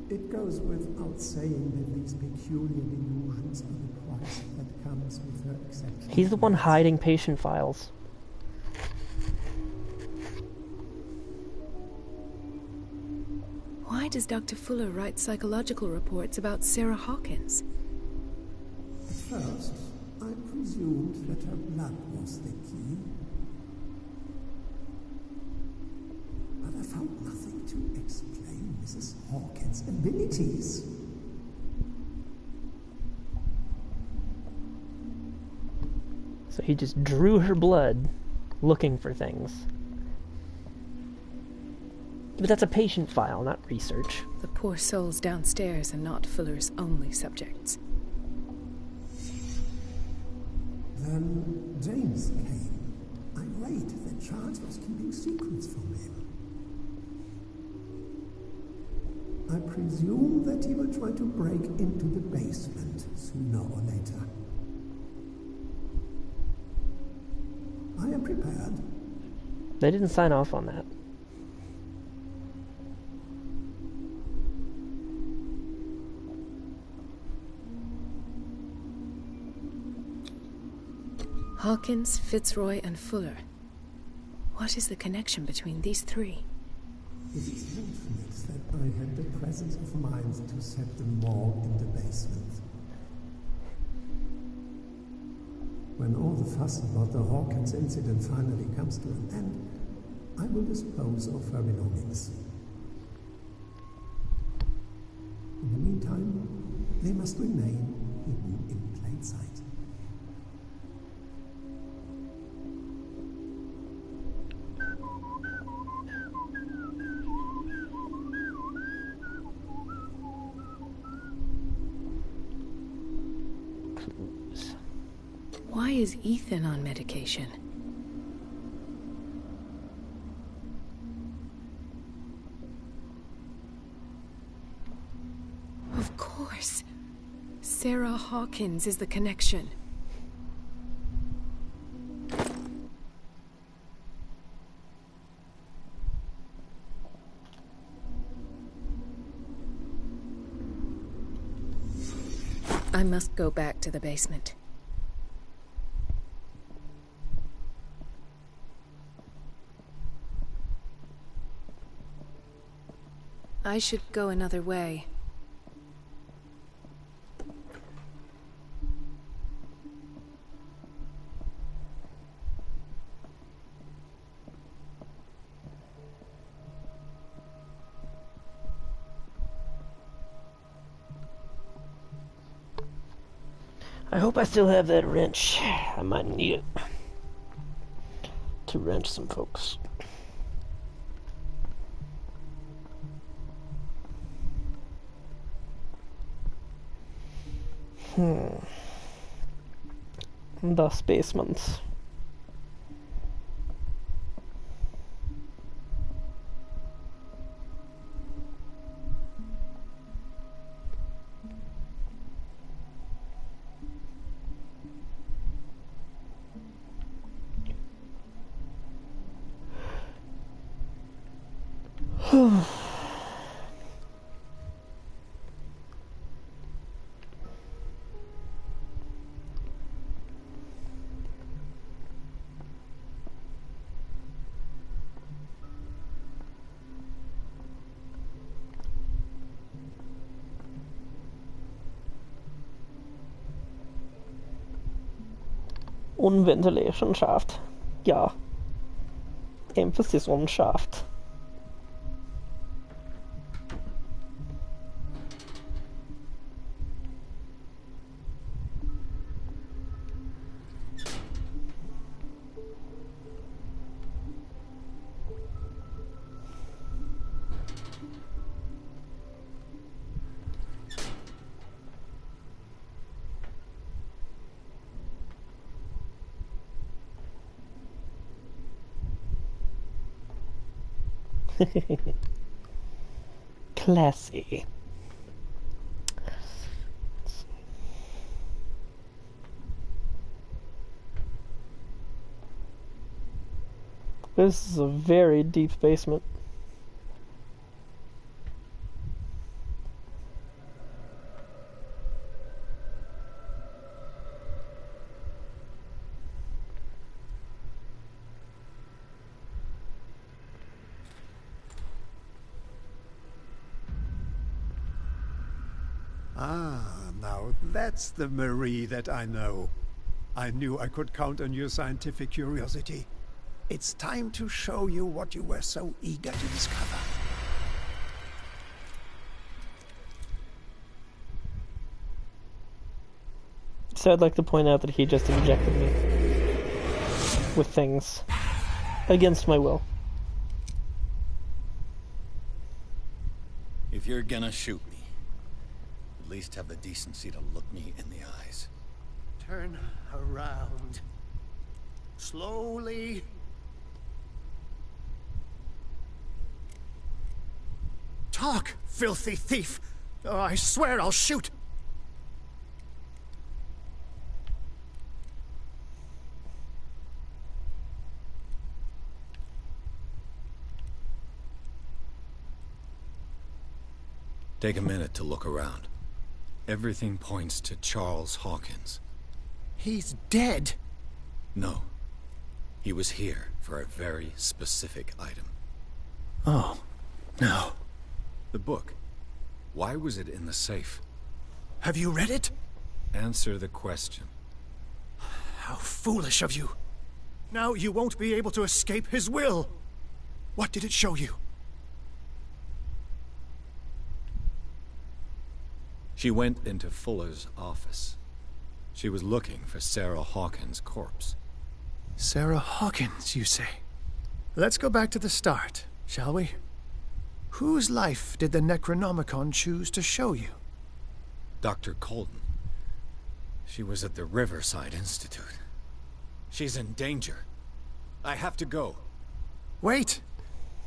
It goes without saying that these peculiar illusions are the price that comes with her acceptance. He's the one hiding patient files. Why does Dr. Fuller write psychological reports about Sarah Hawkins? At first, I presumed that her blood was the key. But I found nothing to explain Mrs. Hawkins' abilities. So he just drew her blood, looking for things. But that's a patient file, not research. The poor souls downstairs are not Fuller's only subjects. Then James came, irate that Charles was keeping secrets from him. I presume that he will try to break into the basement sooner or later. I am prepared. They didn't sign off on that. Hawkins, Fitzroy, and Fuller. What is the connection between these three? It is fortunate that I had the presence of mind to set them all in the basement. When all the fuss about the Hawkins incident finally comes to an end, I will dispose of her belongings. In the meantime, they must remain hidden in plain sight. Why is Ethan on medication? Of course. Sarah Hawkins is the connection. I must go back to the basement. I should go another way. I hope I still have that wrench. I might need it to wrench some folks. Thus basements. Und ventilation shaft. Ja. Emphasis on shaft. Classy. This is a very deep basement. Ah, now that's the Marie that I know. I knew I could count on your scientific curiosity. It's time to show you what you were so eager to discover. So I'd like to point out that he just injected me with things against my will. If you're gonna shoot me, at least have the decency to look me in the eyes. Turn around. Slowly. Talk, filthy thief! Oh, I swear I'll shoot! Take a minute to look around. Everything points to Charles Hawkins. He's dead! No. He was here for a very specific item. Oh, no. The book. Why was it in the safe? Have you read it? Answer the question. How foolish of you. Now you won't be able to escape his will. What did it show you? She went into Fuller's office. She was looking for Sarah Hawkins' corpse. Sarah Hawkins, you say? Let's go back to the start, shall we? Whose life did the Necronomicon choose to show you? Dr. Colden. She was at the Riverside Institute. She's in danger. I have to go. Wait!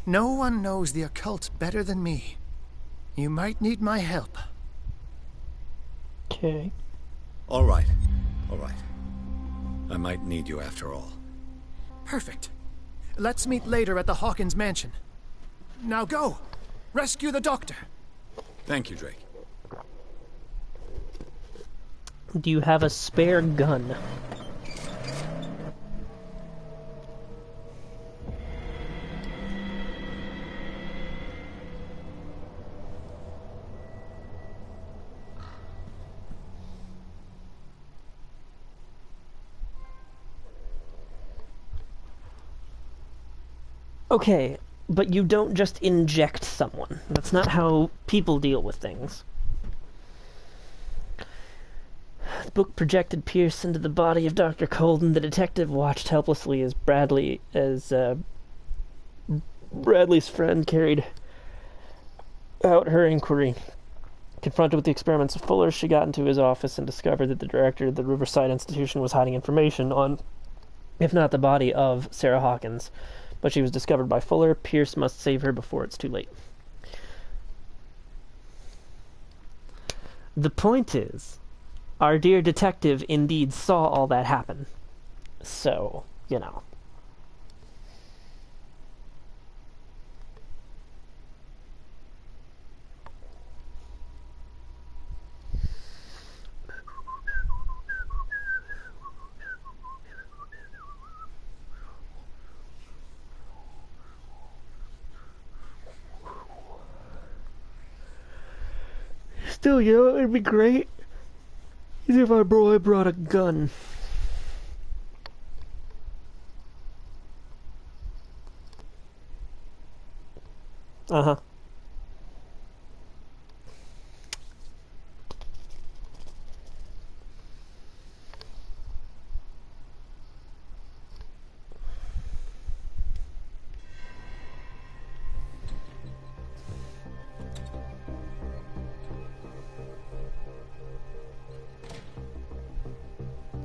No one knows the occult better than me. You might need my help. Okay. All right. All right. I might need you after all. Perfect. Let's meet later at the Hawkins mansion. Now go! Rescue the doctor! Thank you, Drake. Do you have a spare gun? Okay, but you don't just inject someone. That's not how people deal with things. The book projected Pierce into the body of Dr. Colden. The detective watched helplessly as Bradley's friend carried out her inquiry. Confronted with the experiments of Fuller, she got into his office and discovered that the director of the Riverside Institution was hiding information on, if not the body of, Sarah Hawkins. But she was discovered by Fuller. Pierce must save her before it's too late. The point is, our dear detective indeed saw all that happen. So, you know. Still, you know, it'd be great if our boy brought a gun. Uh-huh.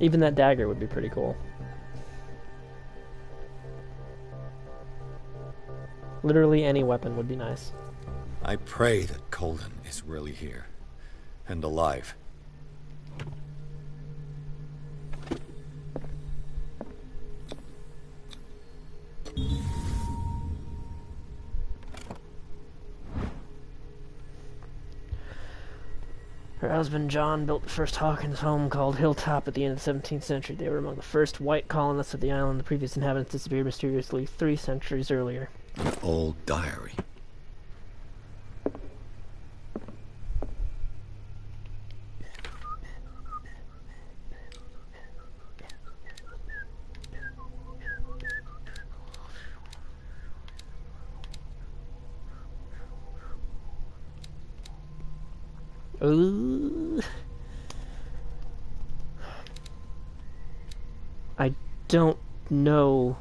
Even that dagger would be pretty cool. Literally any weapon would be nice. I pray that Colden is really here. And alive. Her husband John built the first Hawkins home called Hilltop at the end of the 17th century. They were among the first white colonists of the island. The previous inhabitants disappeared mysteriously 3 centuries earlier. An old diary. Ooh. I don't know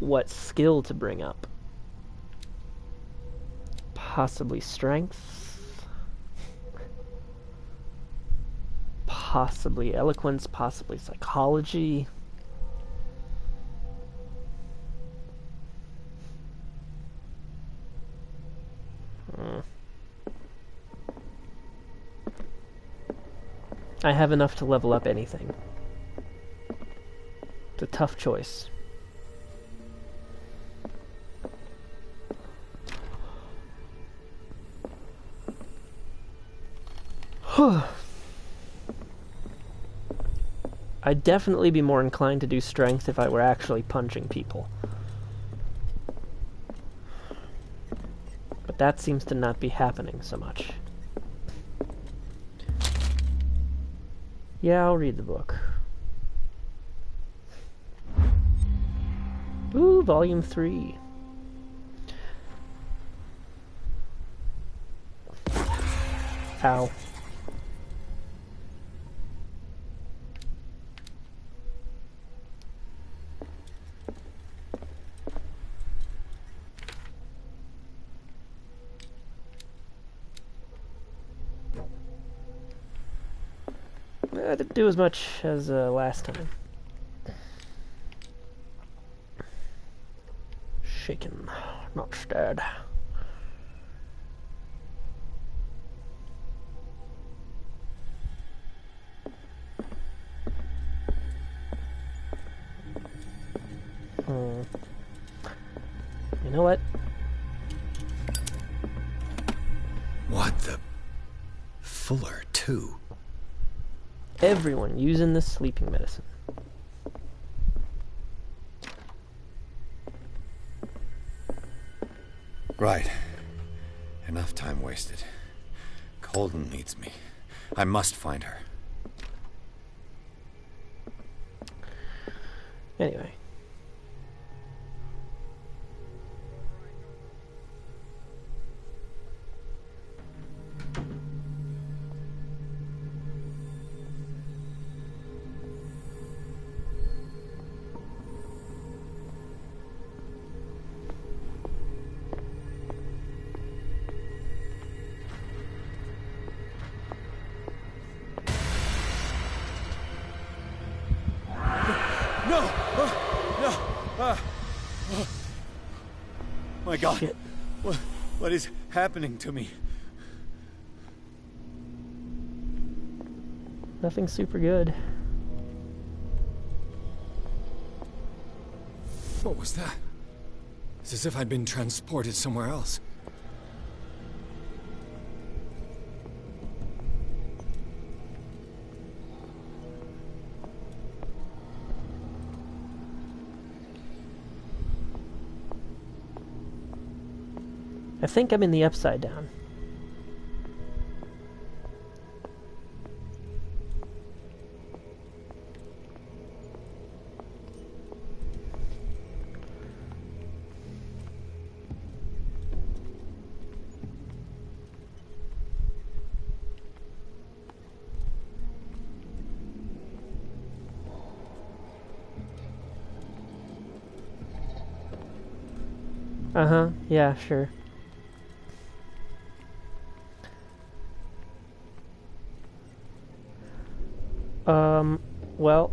what skill to bring up. Possibly strength. Possibly eloquence. Possibly psychology. I have enough to level up anything. It's a tough choice. I'd definitely be more inclined to do strength if I were actually punching people. But that seems to not be happening so much. Yeah, I'll read the book. Ooh, Volume 3. Ow. I didn't do as much as last time. Shaken, not stirred. You know what? What the... Fuller, too. Everyone using this sleeping medicine. Right. Enough time wasted. Colden needs me. I must find her. Anyway. My God, Shit. what is happening to me? Nothing super good. What was that? It's as if I'd been transported somewhere else. I think I'm in the Upside Down. Uh-huh, yeah, sure. Well,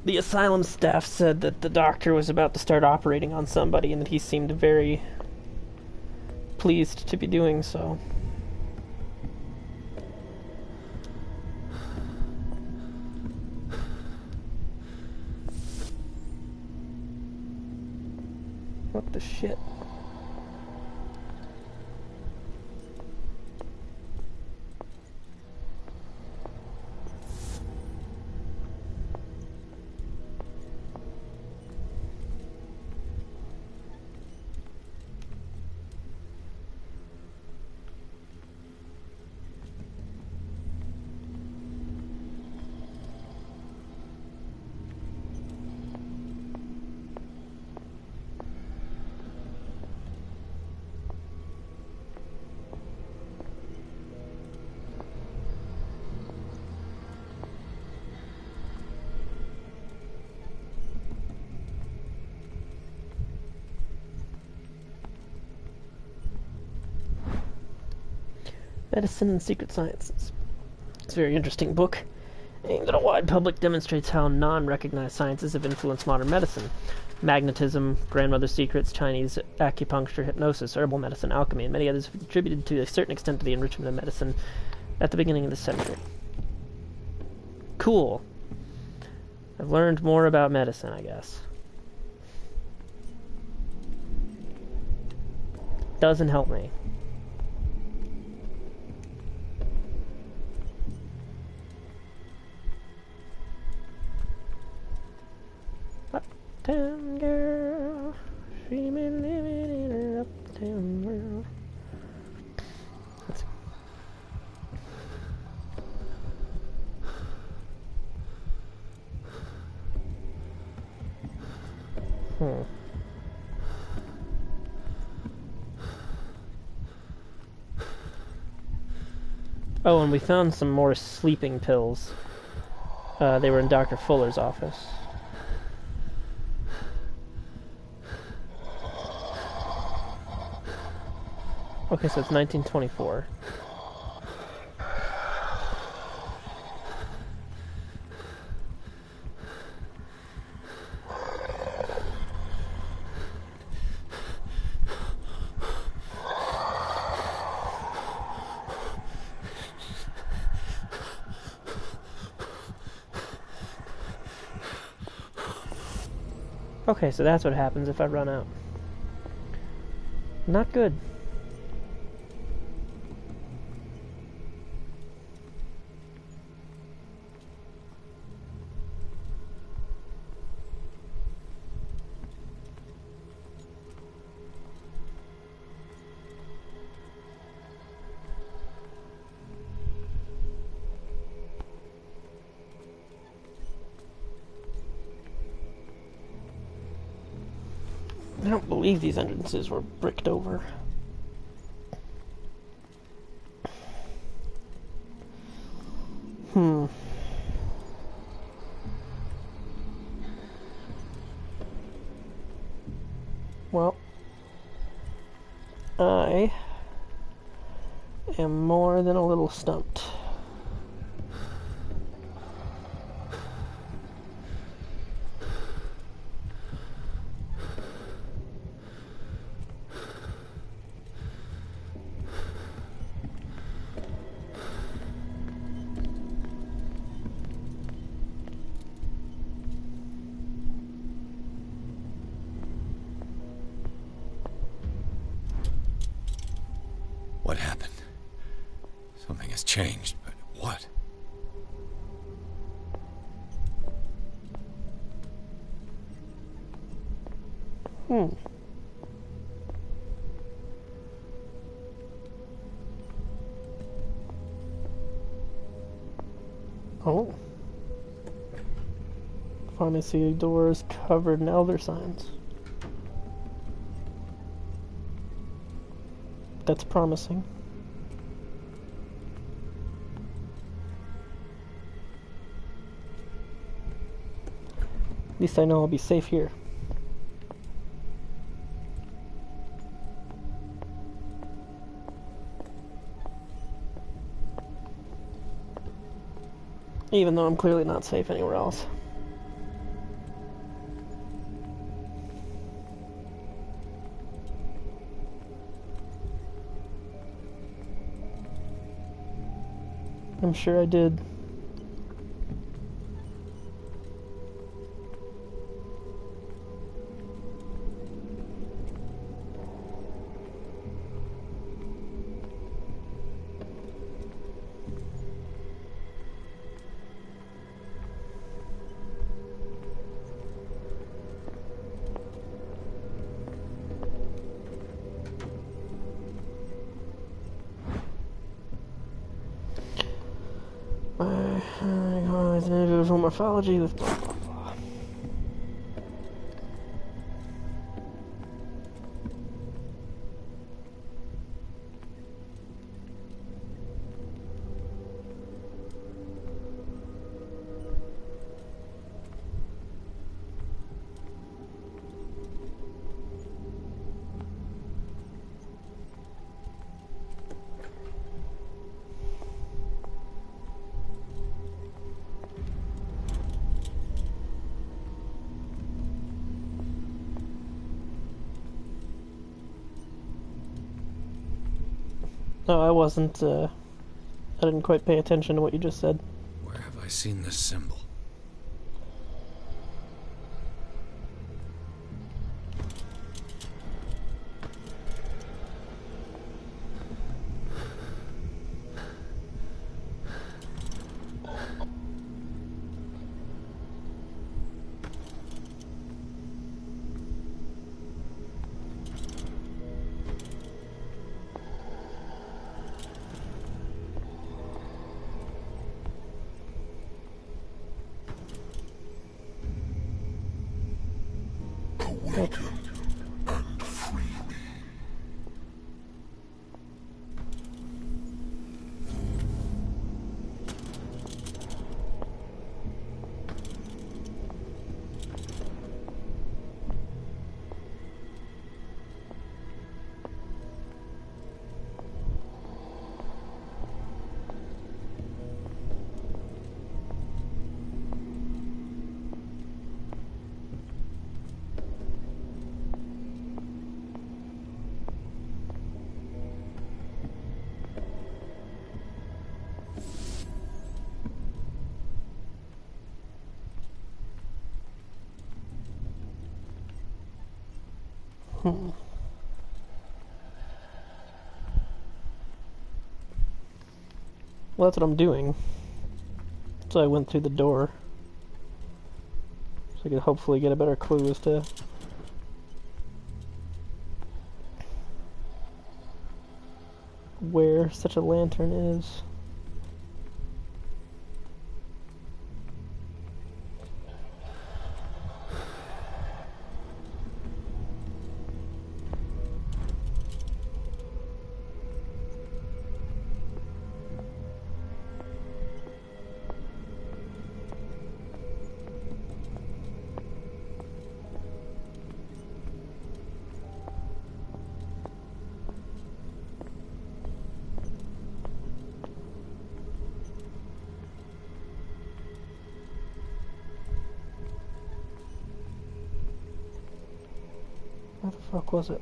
the asylum staff said that the doctor was about to start operating on somebody and that he seemed very pleased to be doing so. What the shit? Medicine and Secret Sciences. It's a very interesting book. Aimed at a wide public, demonstrates how non-recognized sciences have influenced modern medicine. Magnetism, grandmother's secrets, Chinese acupuncture, hypnosis, herbal medicine, alchemy, and many others have contributed to a certain extent to the enrichment of medicine at the beginning of the century. Cool. I've learned more about medicine, I guess. Doesn't help me. Uptown girl, she been living in her uptown world. Let's see. Oh, and we found some more sleeping pills. They were in Dr. Fuller's office. Okay, so it's 1924. Okay, so that's what happens if I run out. Not good. I don't believe these entrances were bricked over. Well, I am more than a little stumped. What happened? Something has changed, but what? Oh. Pharmacy doors covered in elder signs. That's promising. At least I know I'll be safe here. Even though I'm clearly not safe anywhere else. I'm sure I did. Individual morphology with blah blah blah. No, I wasn't, I didn't quite pay attention to what you just said. Where have I seen this symbol? Awaken and free me. Well, that's what I'm doing. So I went through the door. So I could hopefully get a better clue as to where such a lantern is. Where the fuck was it?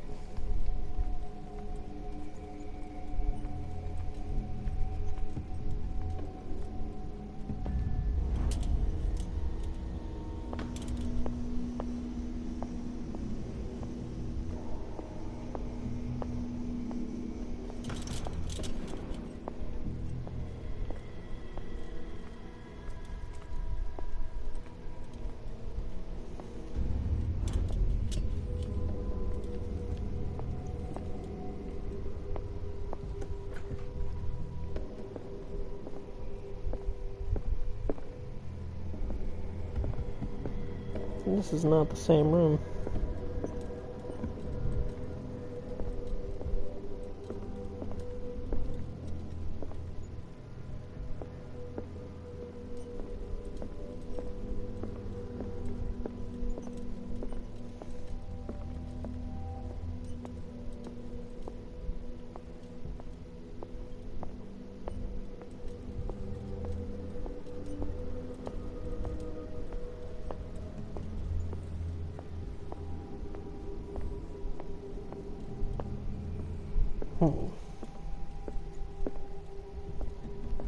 This is not the same room.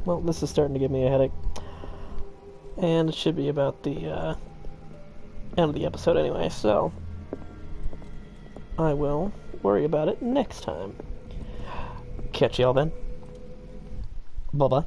Well, this is starting to give me a headache. And it should be about the end of the episode anyway, so I will worry about it next time. Catch y'all then. Bye-bye.